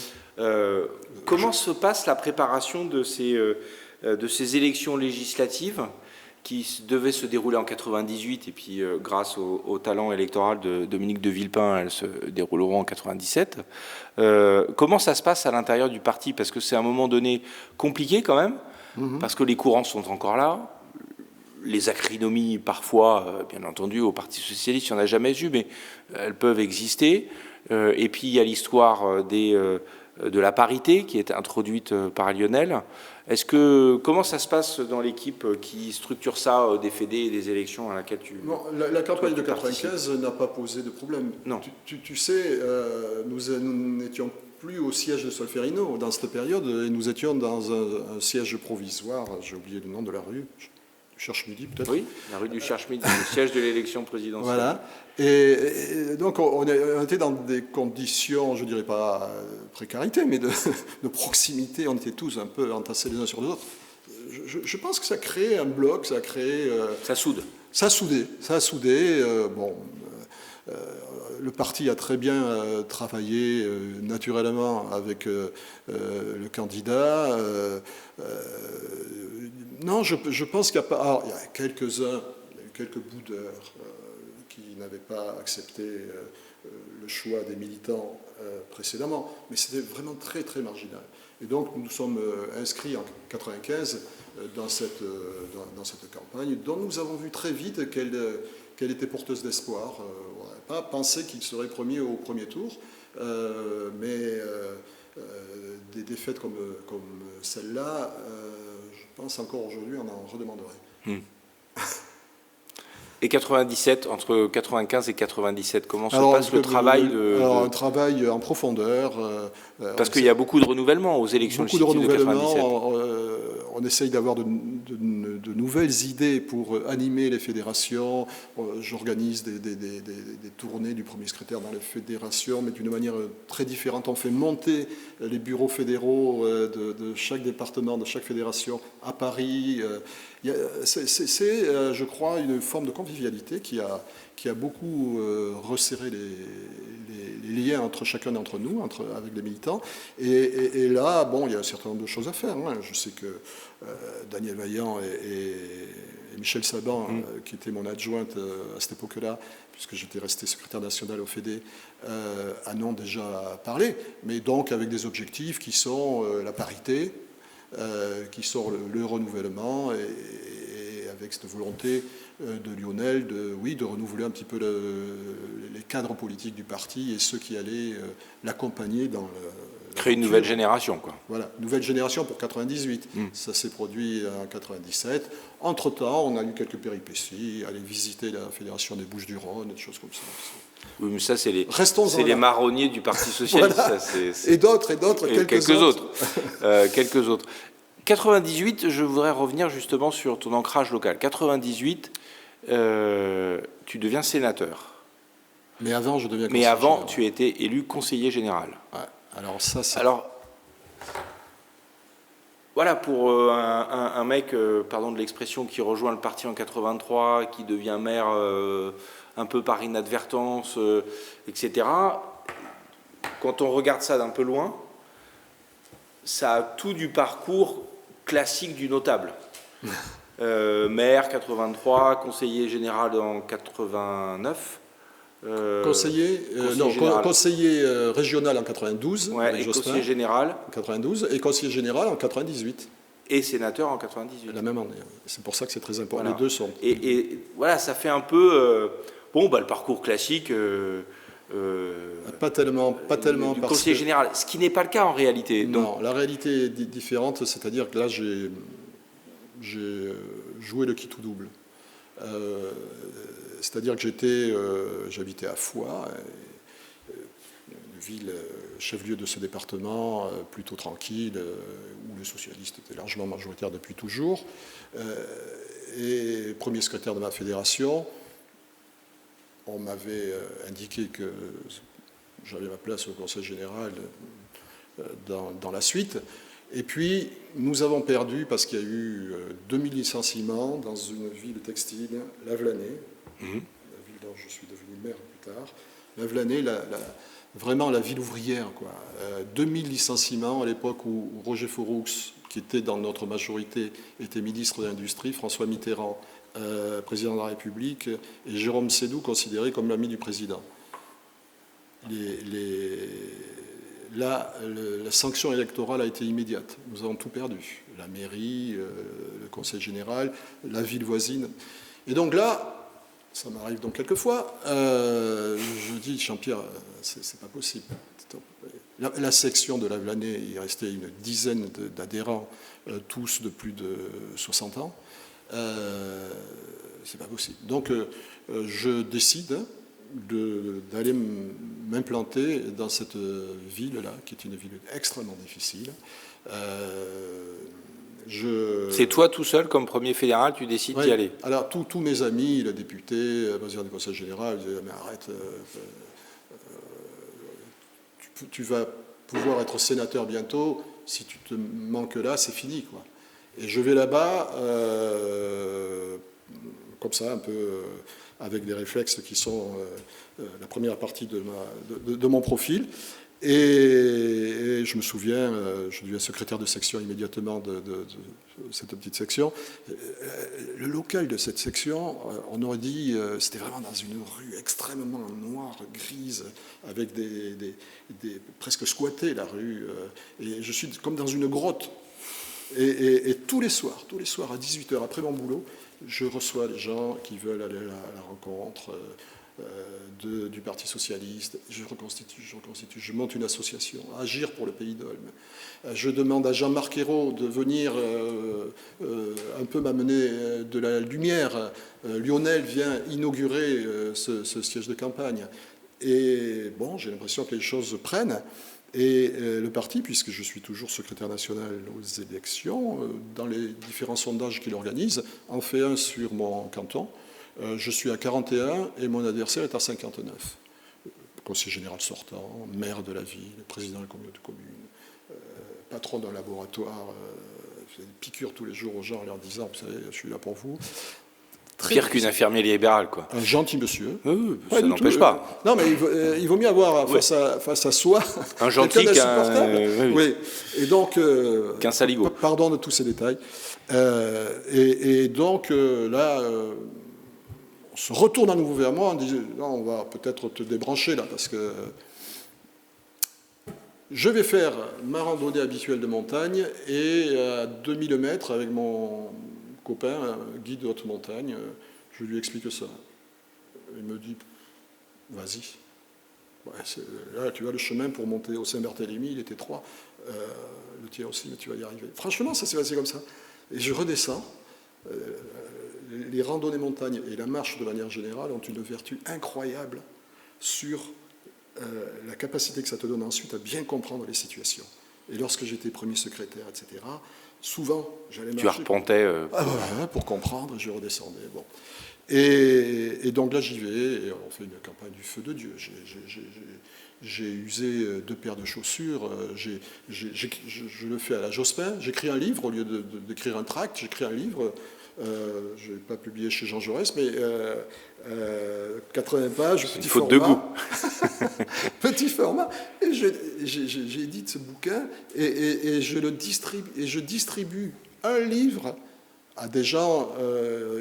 Comment se passe la préparation de ces élections législatives qui devaient se dérouler en 98 et puis grâce au talent électoral de Dominique de Villepin, elles se dérouleront en 97. Comment ça se passe à l'intérieur du parti ? Parce que c'est à un moment donné compliqué quand même, parce que les courants sont encore là. Les acrinomies, parfois, bien entendu, au Parti socialiste, il n'y en a jamais eu, mais elles peuvent exister. Et puis, il y a l'histoire de la parité qui est introduite par Lionel. Comment ça se passe dans l'équipe qui structure ça, des fédés et des élections à laquelle tu... Bon, la campagne de 95 n'a pas posé de problème. Non. Tu sais, nous n'étions plus au siège de Solferino dans cette période, et nous étions dans un siège provisoire, j'ai oublié le nom de la rue, Cherche-Midi peut-être. Oui, la rue du Cherche-Midi, le siège de l'élection présidentielle. Voilà. Et donc on était dans des conditions, je ne dirais pas précarité, mais de proximité. On était tous un peu entassés les uns sur les autres. Je pense que ça crée un bloc, ça a créé... ça soude. Ça a soudé. Le parti a très bien travaillé naturellement avec le candidat. Non, je pense qu'il y a pas... Alors, il y a quelques boudeurs qui n'avaient pas accepté le choix des militants précédemment, mais c'était vraiment très, très marginal. Et donc, nous nous sommes inscrits en 1995 dans cette campagne, dont nous avons vu très vite qu'elle était porteuse d'espoir. On n'avait pas pensé qu'il serait premier au premier tour, mais des défaites comme celle-là, je pense encore aujourd'hui, on en redemanderait. Et 97, entre 95 et 97, comment se passe le travail un travail en profondeur. Parce qu'il y a beaucoup de renouvellement aux élections législatives de 97. on essaye d'avoir de nouvelles idées pour animer les fédérations. J'organise des tournées du premier secrétaire dans les fédérations, mais d'une manière très différente. On fait monter les bureaux fédéraux de chaque département, de chaque fédération à Paris. C'est, je crois, une forme de convivialité qui a beaucoup resserré les liens entre chacun d'entre nous, avec les militants. Et là, bon, il y a un certain nombre de choses à faire. Hein. Je sais que Daniel Vaillant et Michel Saban, qui était mon adjointe à cette époque-là, puisque j'étais resté secrétaire national au FEDE, en ont déjà parlé, mais donc avec des objectifs qui sont la parité, qui sont le renouvellement, et avec cette volonté de Lionel de renouveler un petit peu les cadres politiques du parti et ceux qui allaient l'accompagner dans créer une nouvelle génération, quoi. Voilà, nouvelle génération pour 98. Ça s'est produit en 97. Entre-temps, on a eu quelques péripéties, aller visiter la Fédération des Bouches-du-Rhône, des choses comme ça. Oui, mais ça, c'est les marronniers du Parti socialiste. Voilà. Ça, et d'autres, quelques autres. Quelques autres. 98, je voudrais revenir justement sur ton ancrage local. 98, tu deviens sénateur. Mais avant, je deviens conseiller Mais avant, général. tu as été élu conseiller général. Ouais. Alors ça, c'est... Alors, voilà, pour un mec, pardon de l'expression, qui rejoint le parti en 83, qui devient maire un peu par inadvertance, etc., quand on regarde ça d'un peu loin, ça a tout du parcours classique du notable. Maire 83, conseiller général en 89. Conseiller régional en 92, ouais, et Jospin, conseiller général en 92, et conseiller général en 98. Et sénateur en 98. La même année. C'est pour ça que c'est très important. Voilà. Les deux sont. Et voilà, ça fait un peu le parcours classique. Pas tellement. Du conseiller général, ce qui n'est pas le cas en réalité. Non, Donc, la réalité est différente, c'est-à-dire que là, j'ai joué le quitte ou double. C'est-à-dire que j'habitais à Foix, une ville chef-lieu de ce département, plutôt tranquille, où les socialistes étaient largement majoritaires depuis toujours, et premier secrétaire de ma fédération. On m'avait indiqué que j'avais ma place au Conseil général dans la suite. Et puis, nous avons perdu, parce qu'il y a eu 2000 licenciements dans une ville textile, Lavelanet, la ville dont je suis devenu maire plus tard. Lavelanet, vraiment la ville ouvrière, quoi. 2000 licenciements à l'époque où Roger Foroux, qui était dans notre majorité, était ministre de l'Industrie, François Mitterrand, président de la République, et Jérôme Sédou, considéré comme l'ami du président. La sanction électorale a été immédiate. Nous avons tout perdu. La mairie, le conseil général, la ville voisine. Et donc là, ça m'arrive donc quelquefois, je dis, Jean-Pierre, c'est pas possible. La section de Lavelanet, il restait une dizaine d'adhérents, tous de plus de 60 ans. C'est pas possible. Donc, je décide d'aller m'implanter dans cette ville-là, qui est une ville extrêmement difficile. C'est toi tout seul, comme premier fédéral, tu décides d'y aller. Alors, tous mes amis, le député, le président du Conseil général, disaient, mais arrête, tu vas pouvoir être sénateur bientôt, si tu te manques là, c'est fini, quoi. Et je vais là-bas, comme ça, un peu avec des réflexes qui sont la première partie de mon profil. Et je me souviens, je deviens secrétaire de section immédiatement de cette petite section. Le local de cette section, on aurait dit, c'était vraiment dans une rue extrêmement noire, grise, avec presque squattée la rue. Et je suis comme dans une grotte. Et tous les soirs à 18h, après mon boulot, je reçois les gens qui veulent aller à la rencontre du Parti socialiste. Je reconstitue, je monte une association, Agir pour le pays d'Olme. Je demande à Jean-Marc Ayrault de venir un peu m'amener de la lumière. Lionel vient inaugurer ce siège de campagne. Et bon, j'ai l'impression que les choses prennent. Et le parti, puisque je suis toujours secrétaire national aux élections, dans les différents sondages qu'il organise, en fait un sur mon canton. Je suis à 41 et mon adversaire est à 59. Conseiller général sortant, maire de la ville, président de la communauté de communes, patron d'un laboratoire, je fais des piqûres tous les jours aux gens en leur disant, vous savez, je suis là pour vous. Pire qu'une infirmière libérale, quoi. Un gentil monsieur. Ça n'empêche pas. Non, mais il vaut mieux avoir face à soi un gentil qu'un... Oui. Et donc... qu'un saligo. Pardon de tous ces détails. Et donc, là... on se retourne à nouveau vers moi, on dit non, on va peut-être te débrancher là, parce que je vais faire ma randonnée habituelle de montagne et à 2000 mètres avec mon copain, un guide de haute montagne, je lui explique ça. Il me dit vas-y. Ouais, là, tu as le chemin pour monter au Saint-Barthélemy, il est étroit. Le tien aussi, mais tu vas y arriver. Franchement, ça s'est passé comme ça. Et je redescends. Les randonnées montagne et la marche de manière générale ont une vertu incroyable sur la capacité que ça te donne ensuite à bien comprendre les situations. Et lorsque j'étais premier secrétaire, etc., souvent, j'allais marcher... Tu arpentais... pour comprendre, je redescendais. Bon. Et donc là, j'y vais, et on fait une campagne du feu de Dieu. J'ai usé 2 paires de chaussures, je le fais à la Jospin. J'écris un livre, au lieu d'écrire un tract, j'écris un livre... je n'ai pas publié chez Jean Jaurès, mais 80 pages, petit faute format. de goût. Petit format. Et j'édite ce bouquin et je distribue un livre à des gens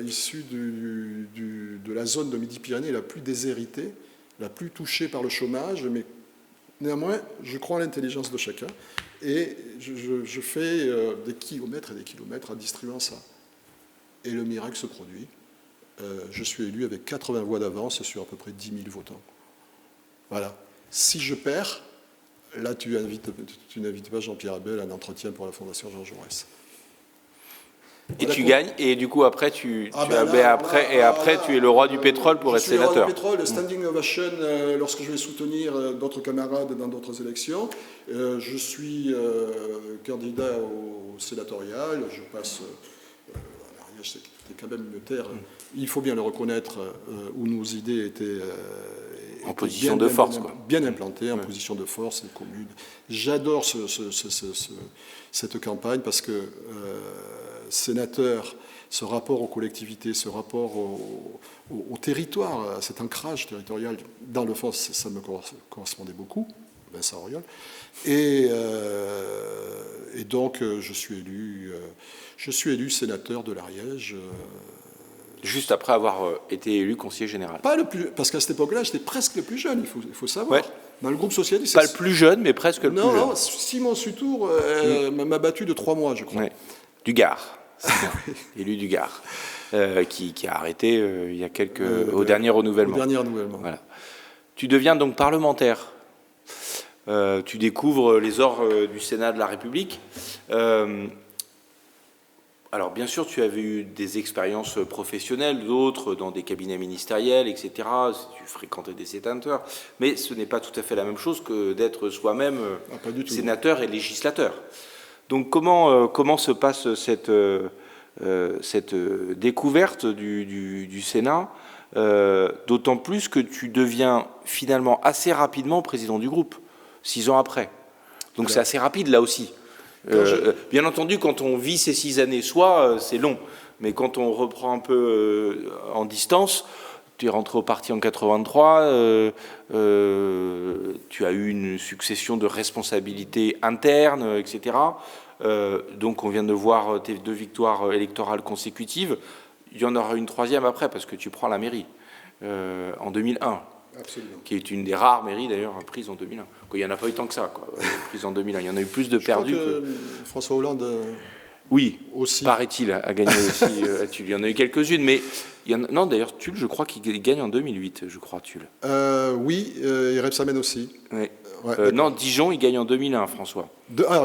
issus de la zone de Midi-Pyrénées la plus déshéritée, la plus touchée par le chômage, mais néanmoins, je crois à l'intelligence de chacun. Et je fais des kilomètres et des kilomètres en distribuant ça. Et le miracle se produit. Je suis élu avec 80 voix d'avance sur à peu près 10 000 votants. Voilà. Si je perds, là, tu n'invites pas Jean-Pierre Abel à un entretien pour la Fondation Jean Jaurès. Et tu gagnes, et du coup, après, tu es le roi du pétrole pour être sénateur. Je suis le roi du pétrole, le standing ovation, lorsque je vais soutenir d'autres camarades dans d'autres élections. Je suis candidat au sénatorial, je passe... C'était quand même une terre, il faut bien le reconnaître, où nos idées étaient en position de force, bien implantées, en position de force, les communes. J'adore cette campagne parce que sénateur, ce rapport aux collectivités, ce rapport au territoire, cet ancrage territorial, dans le fond, ça me correspondait beaucoup, Vincent Auriol. Et donc, je suis élu sénateur de l'Ariège. Juste après avoir été élu conseiller général. Pas le plus, parce qu'à cette époque-là, j'étais presque le plus jeune, il faut savoir. Ouais. Dans le groupe socialiste... Pas le plus jeune, mais presque le plus jeune. Non, Simon Sutour m'a battu de 3 mois, je crois. Ouais. Du Gard, élu du Gard, qui a arrêté il y a au dernier renouvellement. Au dernier renouvellement. Voilà. Tu deviens donc parlementaire. Tu découvres les ors du Sénat de la République. Alors, bien sûr, tu avais eu des expériences professionnelles, d'autres dans des cabinets ministériels, etc. Tu fréquentais des sénateurs. Mais ce n'est pas tout à fait la même chose que d'être soi-même sénateur et législateur. Donc, comment se passe cette découverte du Sénat, d'autant plus que tu deviens finalement assez rapidement président du groupe, 6 ans après. Donc, c'est assez rapide, là aussi. Bien entendu, quand on vit ces 6 années, c'est long. Mais quand on reprend un peu en distance, tu es rentré au parti en 83, tu as eu une succession de responsabilités internes, etc. Donc on vient de voir tes 2 victoires électorales consécutives. Il y en aura une 3e après, parce que tu prends la mairie en 2001. Absolument. Qui est une des rares mairies d'ailleurs prises en 2001. Il n'y en a pas eu tant que ça, prises en 2001. Il y en a eu plus de perdus. François Hollande. Oui, aussi. Paraît-il, a gagné aussi à Tulle. Il y en a eu quelques-unes, mais non, d'ailleurs, Tulle, je crois qu'il gagne en 2008, je crois, Tulle. Oui, et Rebsamen aussi. Oui. Non, Dijon, il gagne en 2001, François.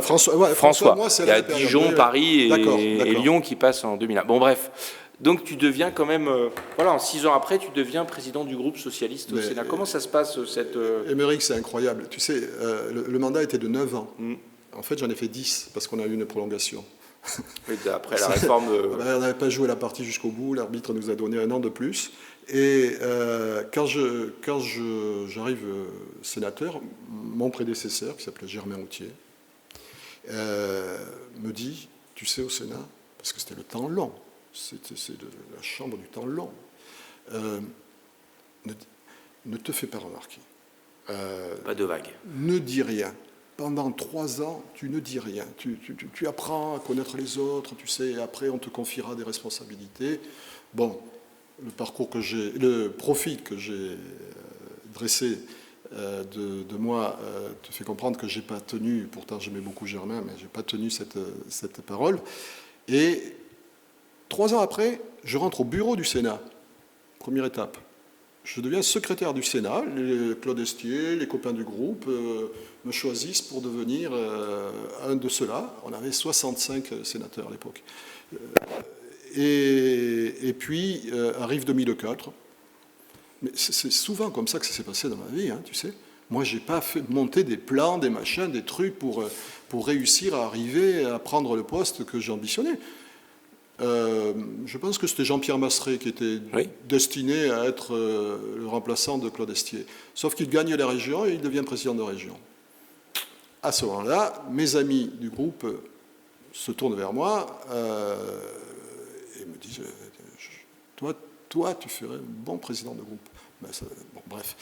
François. Moi, il y a Dijon, Paris et Lyon qui passent en 2001. Bon, bref, Donc tu deviens quand même, voilà, en 6 ans après, tu deviens président du groupe socialiste au Sénat. Comment ça se passe cette... Émeric, c'est incroyable. Tu sais, le mandat était de 9 ans. Mm. En fait, j'en ai fait 10 parce qu'on a eu une prolongation. Oui, après la réforme... On n'avait pas joué la partie jusqu'au bout, l'arbitre nous a donné 1 an de plus. Et quand j'arrive sénateur, mon prédécesseur, qui s'appelait Germain Autier, me dit, tu sais, au Sénat, parce que c'était le temps long, c'est la chambre du temps long, ne te fais pas remarquer. Pas de vague. Ne dis rien. Pendant 3 ans, tu ne dis rien. Tu apprends à connaître les autres, tu sais, et après on te confiera des responsabilités. Bon, le profil que j'ai dressé de moi te fait comprendre que j'ai pas tenu, pourtant j'aimais beaucoup Germain, mais j'ai pas tenu cette parole. Et 3 ans après, je rentre au bureau du Sénat, première étape. Je deviens secrétaire du Sénat, Claude Estier, les copains du groupe me choisissent pour devenir un de ceux-là. On avait 65 sénateurs à l'époque. Et puis arrive 2004. Mais c'est souvent comme ça que ça s'est passé dans ma vie, hein, tu sais. Moi, je n'ai pas fait monter des plans, des machins, des trucs pour réussir à arriver à prendre le poste que j'ambitionnais. Je pense que c'était Jean-Pierre Masseret qui était destiné à être le remplaçant de Claude Estier. Sauf qu'il gagne les régions et il devient président de région. À ce moment-là, mes amis du groupe se tournent vers moi et me disent toi, tu ferais un bon président de groupe. Ben, bon, bref.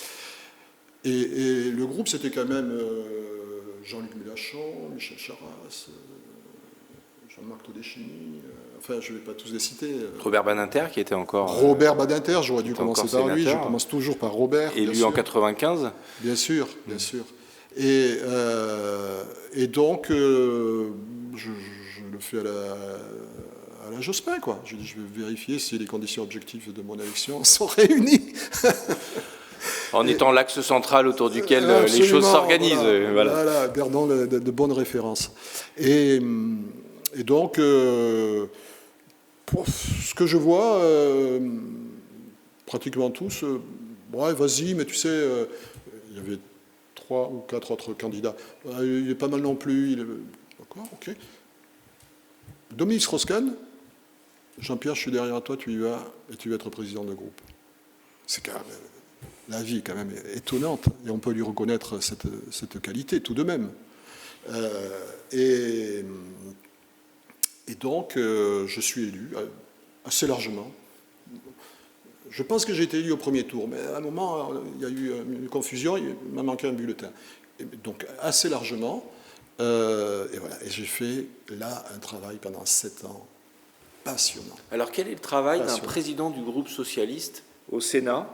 Et le groupe, c'était quand même Jean-Luc Mélenchon, Michel Charasse, Jean-Marc Todeschini, enfin je ne vais pas tous les citer. Robert Badinter qui était encore... Robert Badinter, j'aurais dû commencer par lui, je commence toujours par Robert. Élu en 95. Bien sûr, bien sûr. Et donc, je le fais à la Jospin, quoi. Je dis, je vais vérifier si les conditions objectives de mon élection sont réunies. En étant l'axe central autour duquel les choses s'organisent. Voilà, gardons de bonnes références. Et donc, pour ce que je vois, pratiquement tous, ouais, vas-y, mais tu sais, il y avait 3 ou 4 autres candidats. Il est pas mal non plus. D'accord, ok. Dominique Strauss-Kahn, Jean-Pierre, je suis derrière toi, tu y vas, et tu vas être président de groupe. C'est quand même... La vie est quand même étonnante, et on peut lui reconnaître cette qualité tout de même. Et donc, je suis élu assez largement. Je pense que j'ai été élu au premier tour, mais à un moment, il y a eu une confusion, il m'a manqué un bulletin. Et donc, assez largement. Et voilà, et j'ai fait là un travail pendant 7 ans passionnant. Alors, quel est le travail d'un président du groupe socialiste au Sénat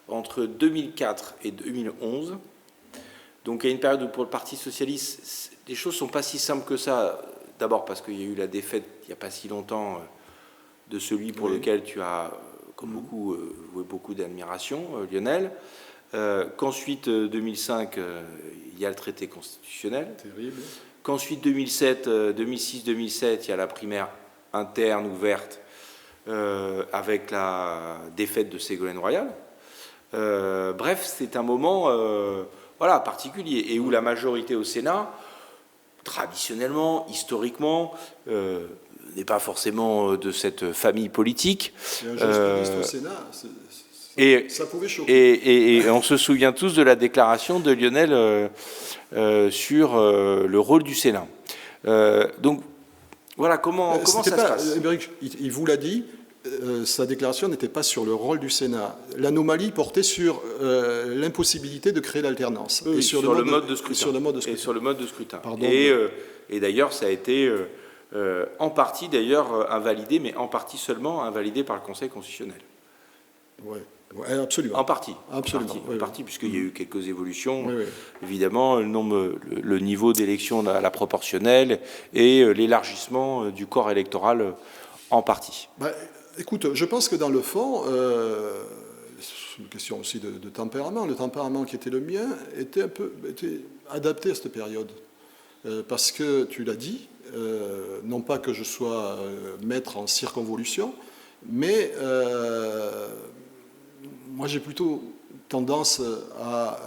entre 2004 et 2011? Donc, il y a une période où pour le Parti socialiste, les choses ne sont pas si simples que ça. D'abord parce qu'il y a eu la défaite, il n'y a pas si longtemps, de celui pour lequel tu as, comme beaucoup, voué beaucoup d'admiration, Lionel. Qu'ensuite, 2005, il y a le traité constitutionnel. Terrible. Qu'ensuite, 2006-2007, il y a la primaire interne ouverte avec la défaite de Ségolène Royal. Bref, c'est un moment particulier et où la majorité au Sénat, traditionnellement, historiquement, n'est pas forcément de cette famille politique. Et un journaliste au Sénat, ça pouvait choquer. Et on se souvient tous de la déclaration de Lionel sur le rôle du Sénat. Donc, voilà, comment ça se passe? Il vous l'a dit, sa déclaration n'était pas sur le rôle du Sénat. L'anomalie portait sur l'impossibilité de créer l'alternance. Oui, et sur le mode de scrutin. Et sur le mode de scrutin. Pardon, et d'ailleurs, ça a été en partie d'ailleurs invalidé, mais en partie seulement invalidé par le Conseil constitutionnel. Oui, absolument. En partie. Absolument. En partie, puisqu'il y a eu quelques évolutions. Oui. Évidemment, le niveau d'élection à la proportionnelle et l'élargissement du corps électoral en partie. Écoute, je pense que dans le fond, c'est une question aussi de tempérament. Le tempérament qui était le mien était adapté à cette période. Parce que, tu l'as dit, non pas que je sois maître en circonvolution, Mais moi, j'ai plutôt tendance à,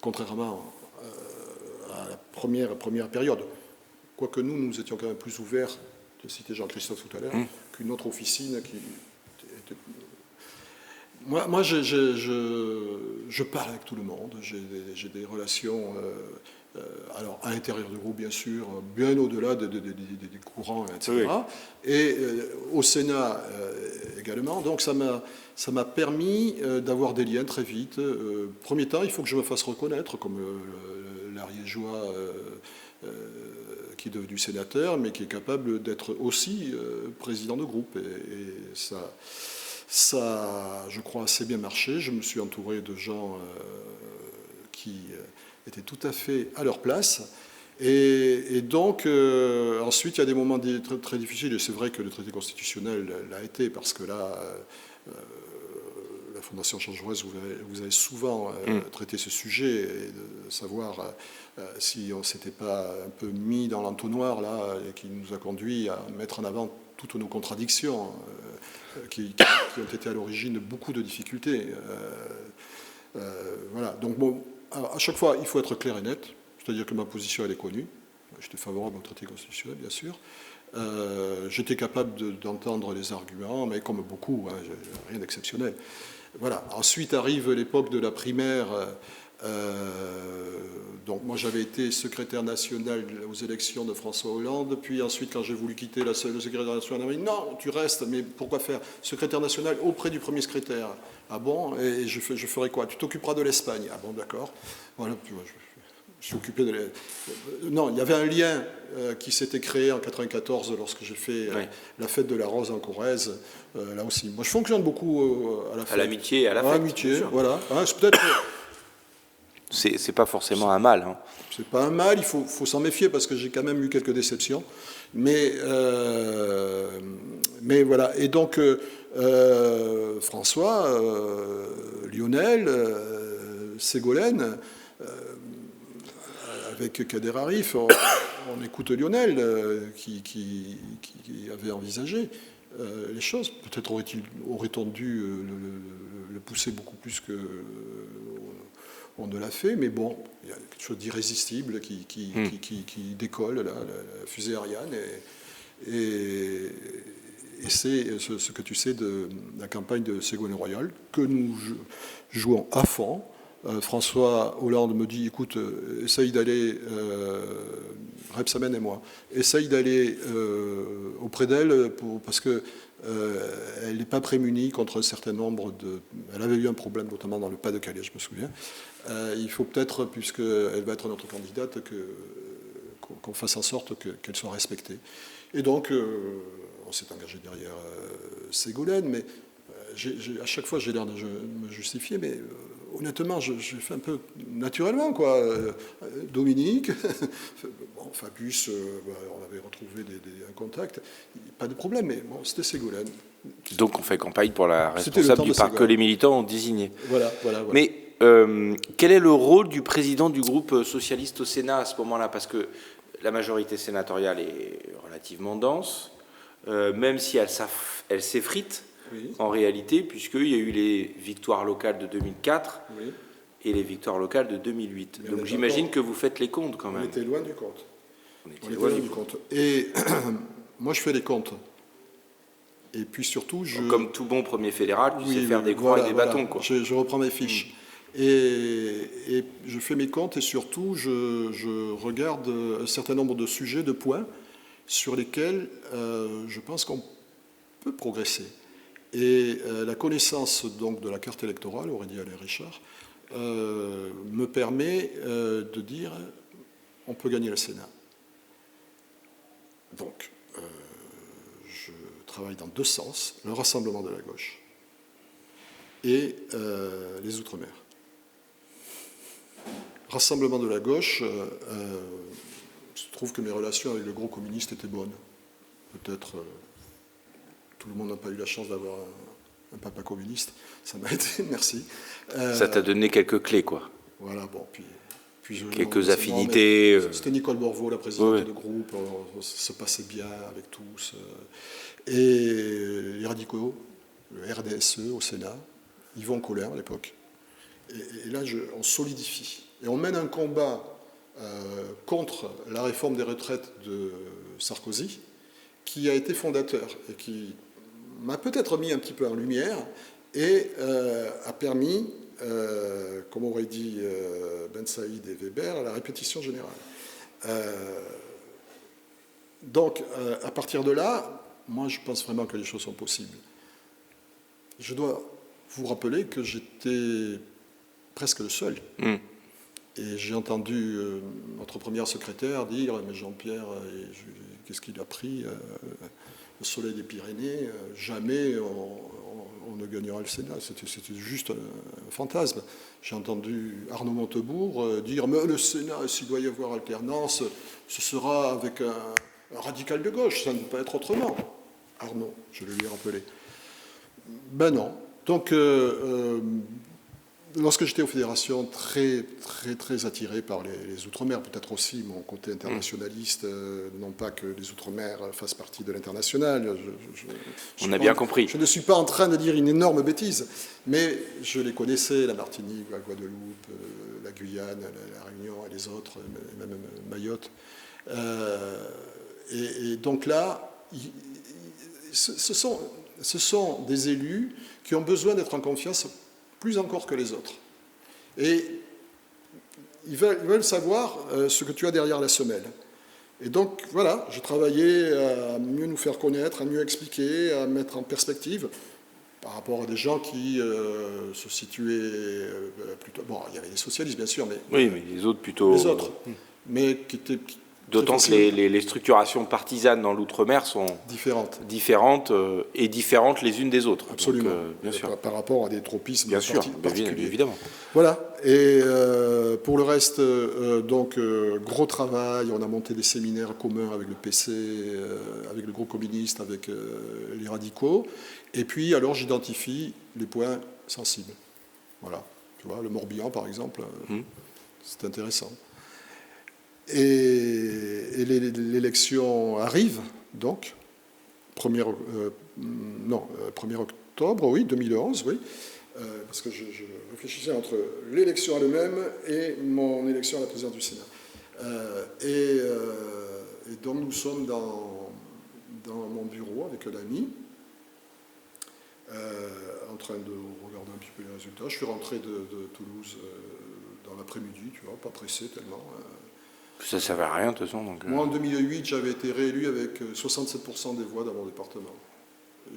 contrairement à la première période, quoique nous étions quand même plus ouverts, j'ai cité Jean-Christophe tout à l'heure, qu'une autre officine qui était... Moi je parle avec tout le monde, j'ai des relations, alors à l'intérieur du groupe bien sûr, bien au-delà des courants, etc. Oui. Et au Sénat également, donc ça m'a permis d'avoir des liens très vite. Premier temps, il faut que je me fasse reconnaître comme l'Ariégeois qui est devenu sénateur, mais qui est capable d'être aussi président de groupe. Et ça, je crois, assez bien marché. Je me suis entouré de gens qui étaient tout à fait à leur place. Et donc, ensuite, il y a des moments très, très difficiles. Et c'est vrai que le traité constitutionnel l'a été, parce que là, la Fondation Jean Jaurès, vous avez souvent traité ce sujet, et de savoir si on ne s'était pas un peu mis dans l'entonnoir, là, et qui nous a conduit à mettre en avant toutes nos contradictions, qui ont été à l'origine de beaucoup de difficultés. Voilà. Donc, bon, à chaque fois, il faut être clair et net, c'est-à-dire que ma position, elle est connue. J'étais favorable au traité constitutionnel, bien sûr. J'étais capable d'entendre les arguments, mais comme beaucoup, hein, rien d'exceptionnel. Voilà. Ensuite arrive l'époque de la primaire. Donc moi j'avais été secrétaire national aux élections de François Hollande, puis ensuite quand j'ai voulu quitter le secrétaire national, on m'a dit non, tu restes, mais pourquoi faire secrétaire national auprès du premier secrétaire? Ah bon? Et je ferai quoi? Tu t'occuperas de l'Espagne? Ah bon, d'accord. Voilà, je suis occupé de... Non, il y avait un lien qui s'était créé en 1994 lorsque j'ai fait la fête de la Rose en Corrèze, là aussi. Moi je fonctionne beaucoup à la fête. À l'amitié, à la fête. À l'amitié, voilà. Hein, c'est peut-être... C'est pas forcément un mal. Hein. C'est pas un mal, il faut s'en méfier parce que j'ai quand même eu quelques déceptions. Mais voilà. Et donc, François, Lionel, Ségolène, avec Kader Arif, on écoute Lionel qui avait envisagé les choses. Peut-être aurait-on dû le pousser beaucoup plus que... On ne l'a fait, mais bon, il y a quelque chose d'irrésistible qui décolle, là, la fusée Ariane, et c'est ce que tu sais de la campagne de Ségolène Royal, que nous jouons à fond. François Hollande me dit, écoute, essaye d'aller, Rebsamen et moi, essaye d'aller auprès d'elle, parce que elle n'est pas prémunie contre un certain nombre de... Elle avait eu un problème, notamment dans le Pas-de-Calais, je me souviens. Il faut peut-être, puisqu'elle va être notre candidate, qu'on fasse en sorte qu'elle soit respectée. Et donc, on s'est engagé derrière Ségolène, mais à chaque fois, j'ai l'air de me justifier, mais honnêtement, je fais un peu naturellement, quoi. Dominique, bon, Fabius, on avait retrouvé un contact, pas de problème, mais bon, c'était Ségolène. Donc on fait campagne pour la responsable du parc que les militants ont désigné. Voilà. Mais quel est le rôle du président du groupe socialiste au Sénat à ce moment-là? Parce que la majorité sénatoriale est relativement dense, même si elle s'effrite. Oui. En réalité, puisqu'il y a eu les victoires locales de 2004 et les victoires locales de 2008. Mais donc j'imagine que vous faites les comptes quand même. On était loin du compte. On était loin du compte. Et moi je fais les comptes. Et puis surtout, comme tout bon premier fédéral, tu sais faire des croix et des bâtons. Quoi. Je reprends mes fiches. Et je fais mes comptes et surtout je regarde un certain nombre de sujets, de points sur lesquels je pense qu'on peut progresser. Et la connaissance donc de la carte électorale, aurait dit Alain Richard, me permet de dire on peut gagner le Sénat. Donc, je travaille dans deux sens, le rassemblement de la gauche et les Outre-mer. Rassemblement de la gauche, je trouve que mes relations avec le gros communiste étaient bonnes. Peut-être... tout le monde n'a pas eu la chance d'avoir un papa communiste. Ça m'a été, merci. Ça t'a donné quelques clés, quoi. Voilà, bon, puis quelques affinités. C'était Nicole Borvo, la présidente du groupe. On se passait bien avec tous. Et radicaux, le RDSE au Sénat, Yvon Collin à l'époque. Et là, on solidifie. Et on mène un combat contre la réforme des retraites de Sarkozy, qui a été fondateur et qui m'a peut-être mis un petit peu en lumière et a permis, comme aurait dit Ben Saïd et Weber, la répétition générale. Donc, à partir de là, moi, je pense vraiment que les choses sont possibles. Je dois vous rappeler que j'étais presque le seul. Et j'ai entendu notre première secrétaire dire « Mais Jean-Pierre, qu'est-ce qu'il a pris le soleil des Pyrénées, jamais on ne gagnera le Sénat. » C'était juste un fantasme. J'ai entendu Arnaud Montebourg dire « Mais le Sénat, s'il doit y avoir alternance, ce sera avec un radical de gauche, ça ne peut pas être autrement. » Arnaud, je le lui ai rappelé. Ben non. Donc, lorsque j'étais aux fédérations, très attiré par les Outre-mer, peut-être aussi mon côté internationaliste, non pas que les Outre-mer fassent partie de l'international. On a bien compris. Je ne suis pas en train de dire une énorme bêtise, mais je les connaissais, la Martinique, la Guadeloupe, la Guyane, la Réunion et les autres, même Mayotte. Et donc là, ce sont des élus qui ont besoin d'être en confiance plus encore que les autres. Et ils veulent savoir ce que tu as derrière la semelle. Et donc, voilà, j'ai travaillé à mieux nous faire connaître, à mieux expliquer, à mettre en perspective par rapport à des gens qui se situaient plutôt... Bon, il y avait les socialistes, bien sûr, mais... Oui, mais les autres plutôt... Les autres, mais qui étaient... D'autant que les structurations partisanes dans l'outre-mer sont différentes et différentes les unes des autres. Absolument. Donc, bien sûr. Par rapport à des tropismes bien sûr, particuliers. Évidemment. Voilà. Et pour le reste, donc, gros travail. On a monté des séminaires communs avec le PC, avec le groupe communiste, avec les radicaux. Et puis, alors, j'identifie les points sensibles. Voilà. Tu vois, le Morbihan, par exemple, c'est intéressant. Et l'élection arrive, donc, 1er octobre, oui, 2011, oui, parce que je réfléchissais entre l'élection elle-même et mon élection à la présidence du Sénat. Et donc, nous sommes dans mon bureau avec un ami, en train de regarder un petit peu les résultats. Je suis rentré de Toulouse dans l'après-midi, tu vois, pas pressé tellement. Ça ne servait à rien, de toute façon. Donc, Moi, en 2008, j'avais été réélu avec 67% des voix dans mon département.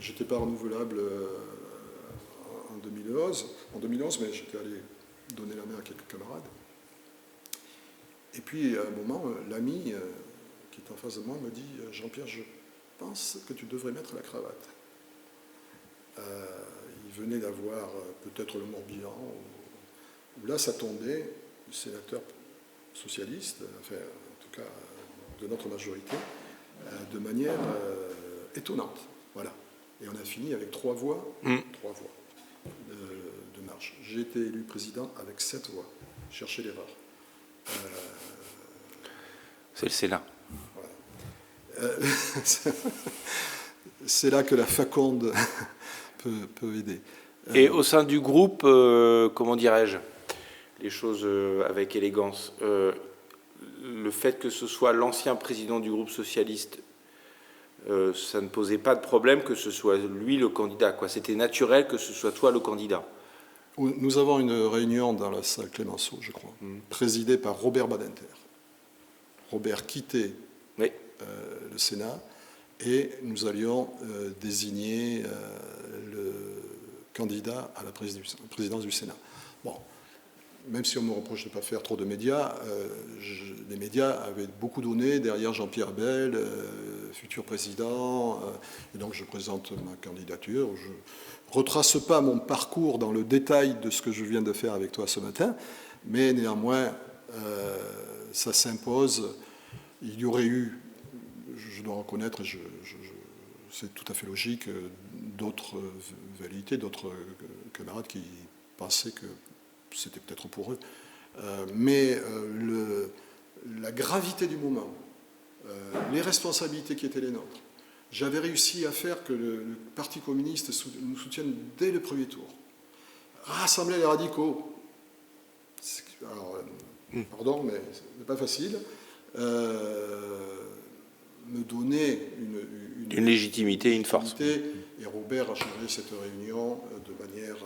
Je n'étais pas renouvelable en 2011, mais j'étais allé donner la main à quelques camarades. Et puis, à un moment, l'ami qui est en face de moi me dit « Jean-Pierre, je pense que tu devrais mettre la cravate. » Il venait d'avoir peut-être le Morbihan, où là, ça tombait, le sénateur socialiste, enfin, en tout cas de notre majorité, de manière étonnante. Voilà. Et on a fini avec 3 voix, 3 voix de marge. J'ai été élu président avec 7 voix. Cherchez l'erreur. c'est le Sénat. Voilà. C'est là que la faconde peut aider. Et au sein du groupe, comment dirais-je, les choses avec élégance. Le fait que ce soit l'ancien président du groupe socialiste, ça ne posait pas de problème que ce soit lui le candidat, quoi. C'était naturel que ce soit toi le candidat. Nous avons une réunion dans la salle Clémenceau, je crois, présidée par Robert Badinter. Robert quittait le Sénat et nous allions désigner le candidat à la présidence du Sénat. Bon. Même si on me reproche de ne pas faire trop de médias, les médias avaient beaucoup donné derrière Jean-Pierre Bel, futur président, et donc je présente ma candidature. Je ne retrace pas mon parcours dans le détail de ce que je viens de faire avec toi ce matin, mais néanmoins, ça s'impose. Il y aurait eu, je dois reconnaître, c'est tout à fait logique, d'autres velléités, d'autres camarades qui pensaient que c'était peut-être pour eux, mais la gravité du moment, les responsabilités qui étaient les nôtres, j'avais réussi à faire que le Parti communiste nous soutienne dès le premier tour. Rassembler les radicaux. Alors, pardon, mais ce n'est pas facile. Me donner une légitimité, une force. Et Robert a géré cette réunion de manière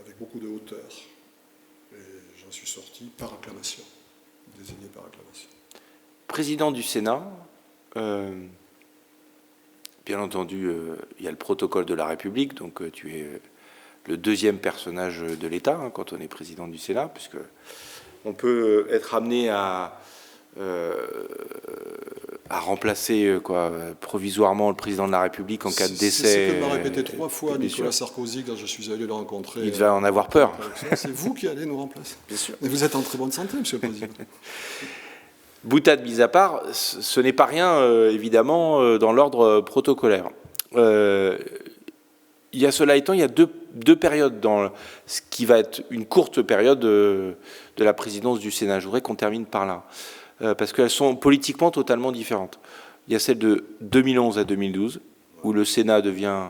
avec beaucoup de hauteur. Et j'en suis sorti par acclamation, désigné par acclamation. Président du Sénat, bien entendu, il y a le protocole de la République, donc tu es le deuxième personnage de l'État quand on est président du Sénat, puisque on peut être amené à remplacer provisoirement le président de la République en cas de décès. C'est ce que m'a répété 3 fois Nicolas Sarkozy quand je suis allé le rencontrer. Il va en avoir peur. C'est vous qui allez nous remplacer. Bien sûr. Mais vous êtes en très bonne santé, monsieur le président. Boutade mis à part, ce n'est pas rien, évidemment, dans l'ordre protocolaire. Il y a cela étant, il y a deux périodes dans ce qui va être une courte période de la présidence du Sénat. Je voudrais qu'on termine par là, parce qu'elles sont politiquement totalement différentes. Il y a celle de 2011 à 2012, où le Sénat devient,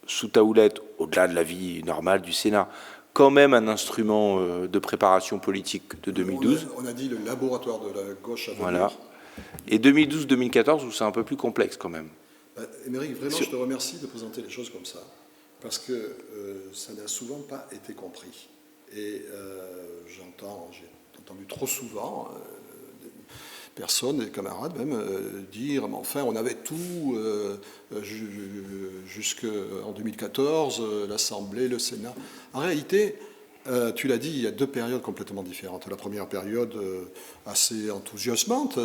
sous ta houlette, au-delà de la vie normale du Sénat, quand même un instrument de préparation politique de 2012. On a dit le laboratoire de la gauche à venir. Voilà. Et 2012-2014, où c'est un peu plus complexe quand même. Émeric, vraiment, je te remercie de présenter les choses comme ça, parce que ça n'a souvent pas été compris. Et j'ai entendu trop souvent des personnes, des camarades même, dire, mais enfin, on avait tout jusqu'en 2014, l'Assemblée, le Sénat. En réalité, tu l'as dit, il y a 2 périodes complètement différentes. La première période assez enthousiasmante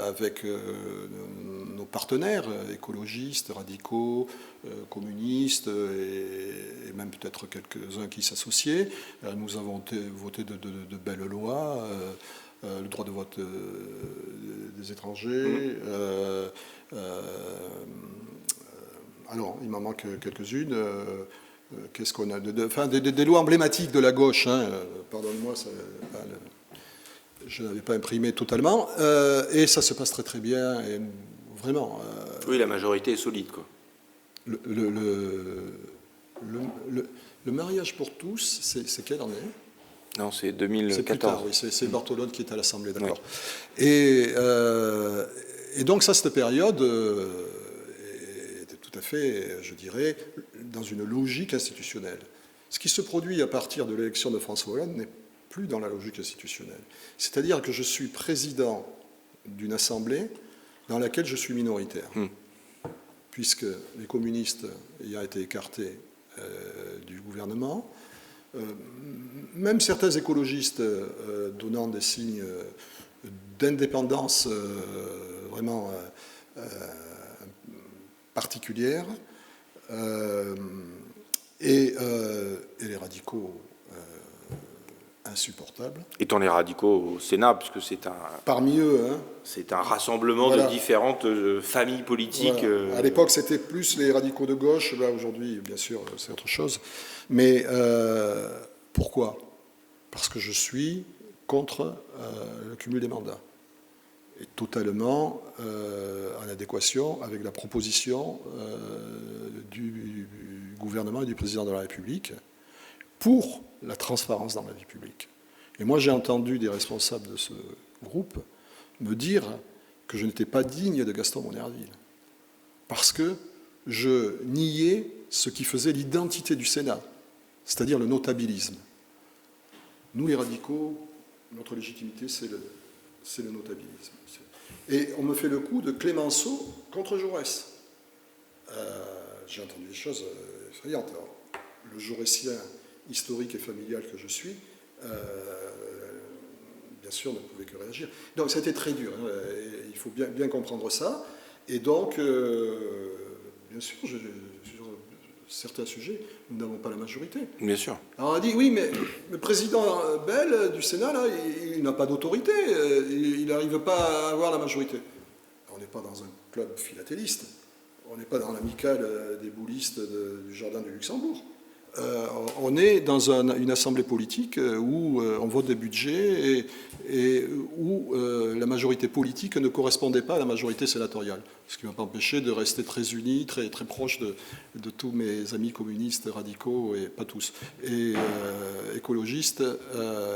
avec nos partenaires écologistes, radicaux, communistes et même peut-être quelques-uns qui s'associaient. Nous avons voté de belles lois, le droit de vote des étrangers. Alors, il m'en manque quelques-unes. Qu'est-ce qu'on a des lois emblématiques de la gauche, pardonne-moi, je n'avais pas imprimé totalement, et ça se passe très très bien, et vraiment. Oui, la majorité est solide, quoi. Le mariage pour tous, c'est quelle année? Non, c'est 2014. C'est plus tard, oui, c'est Barthelone qui est à l'Assemblée, d'accord. Oui. Et donc ça, cette période était tout à fait, je dirais, dans une logique institutionnelle. Ce qui se produit à partir de l'élection de François Hollande n'est plus dans la logique institutionnelle. C'est-à-dire que je suis président d'une assemblée dans laquelle je suis minoritaire, puisque les communistes ayant été écartés du gouvernement, même certains écologistes donnant des signes d'indépendance vraiment particulière, et les radicaux insupportables. Étant les radicaux au Sénat, puisque c'est un... Parmi eux, c'est un rassemblement de différentes familles politiques. Voilà. À l'époque, c'était plus les radicaux de gauche. Là, aujourd'hui, bien sûr, c'est autre chose. Mais pourquoi? Parce que je suis contre le cumul des mandats. Et totalement en adéquation avec la proposition du gouvernement et du président de la République pour la transparence dans la vie publique. Et moi, j'ai entendu des responsables de ce groupe me dire que je n'étais pas digne de Gaston Monnerville, parce que je niais ce qui faisait l'identité du Sénat, c'est-à-dire le notabilisme. Nous, les radicaux, notre légitimité, c'est le notabilisme. Et on me fait le coup de Clémenceau contre Jaurès. J'ai entendu des choses effrayantes. Alors, le jaurésien historique et familial que je suis, bien sûr, ne pouvait que réagir. Donc, ça a été très dur. Il faut bien comprendre ça. Et donc, bien sûr, sur certains sujets, nous n'avons pas la majorité. Bien sûr. Alors, on a dit, oui, mais le président Bell du Sénat, là, il n'a pas d'autorité. Il n'arrive pas à avoir la majorité. On n'est pas dans un club philatéliste. On n'est pas dans l'amicale des boulistes du Jardin du Luxembourg. on est dans une assemblée politique où on vote des budgets et où la majorité politique ne correspondait pas à la majorité sénatoriale. Ce qui ne m'a pas empêché de rester très uni, très, très proche de tous mes amis communistes, radicaux, et pas tous, et écologistes.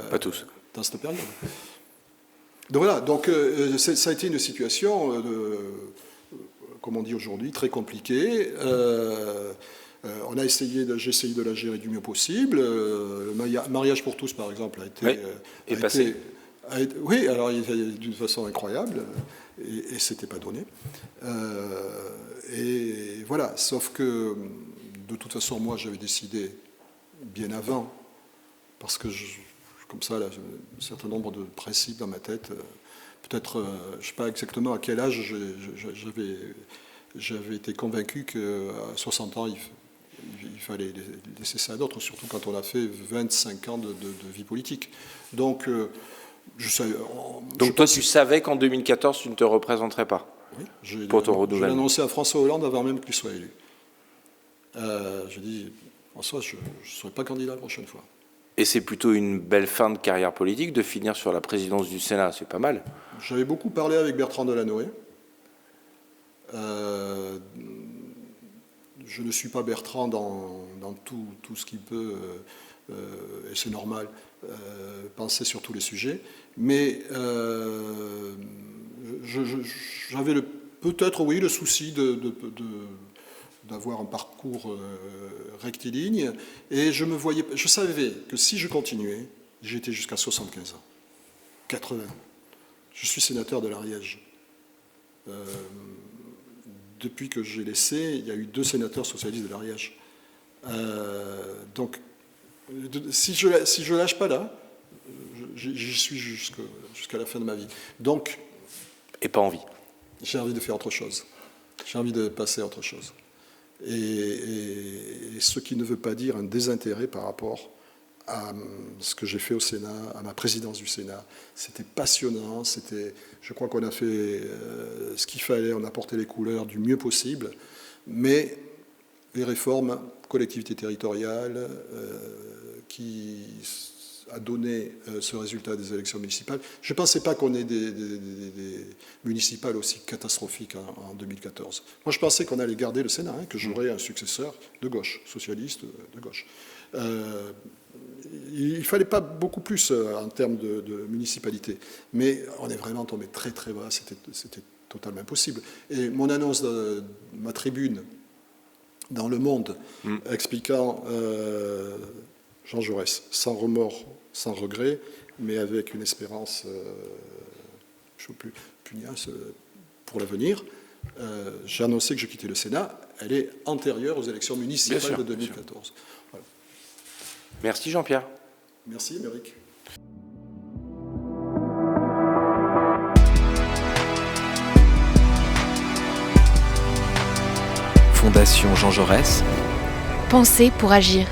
Pas tous. Dans cette période. Donc voilà, donc, ça a été une situation, comme on dit aujourd'hui, très compliquée. J'ai essayé de la gérer du mieux possible. Le mariage pour tous, par exemple, a été... passé. Oui, alors d'une façon incroyable, et c'était pas donné. Et voilà, sauf que, de toute façon, moi, j'avais décidé bien avant, parce que, comme ça, là, un certain nombre de principes dans ma tête, peut-être, je ne sais pas exactement à quel âge j'avais été convaincu qu'à 60 ans, il fallait laisser ça à d'autres, surtout quand on a fait 25 ans de vie politique. Donc, tu savais qu'en 2014, tu ne te représenterais pas pour ton renouvellement. Je l'ai annoncé à François Hollande avant même qu'il soit élu. J'ai dit, François, je ne serai pas candidat la prochaine fois. Et c'est plutôt une belle fin de carrière politique de finir sur la présidence du Sénat, c'est pas mal. J'avais beaucoup parlé avec Bertrand Delanoë. Je ne suis pas Bertrand dans tout ce qu'il peut, et c'est normal, penser sur tous les sujets, mais j'avais peut-être, oui, le souci d'avoir un parcours rectiligne, et je savais que si je continuais, j'étais jusqu'à 75 ans, 80. Je suis sénateur de l'Ariège. Depuis que j'ai laissé, il y a eu 2 sénateurs socialistes de l'Ariège. Donc, si je lâche pas là, j'y suis jusqu'à la fin de ma vie. Donc, et pas envie. J'ai envie de faire autre chose. J'ai envie de passer à autre chose. Et ce qui ne veut pas dire un désintérêt par rapport à ce que j'ai fait au Sénat, à ma présidence du Sénat. C'était passionnant, je crois qu'on a fait ce qu'il fallait, on a porté les couleurs du mieux possible, mais les réformes, collectivité territoriale, qui a donné ce résultat des élections municipales. Je ne pensais pas qu'on ait des municipales aussi catastrophiques en 2014. Moi, je pensais qu'on allait garder le Sénat, que j'aurais un successeur de gauche, socialiste de gauche. Il ne fallait pas beaucoup plus en termes de municipalité, mais on est vraiment tombé très très bas, c'était totalement impossible. Et mon annonce de ma tribune dans Le Monde expliquant Jean Jaurès, sans remords, sans regret, mais avec une espérance pugnace pour l'avenir, j'ai annoncé que je quittais le Sénat. Elle est antérieure aux élections municipales de 2014. Voilà. Merci Jean-Pierre. Merci Émeric. Fondation Jean Jaurès. Penser pour agir.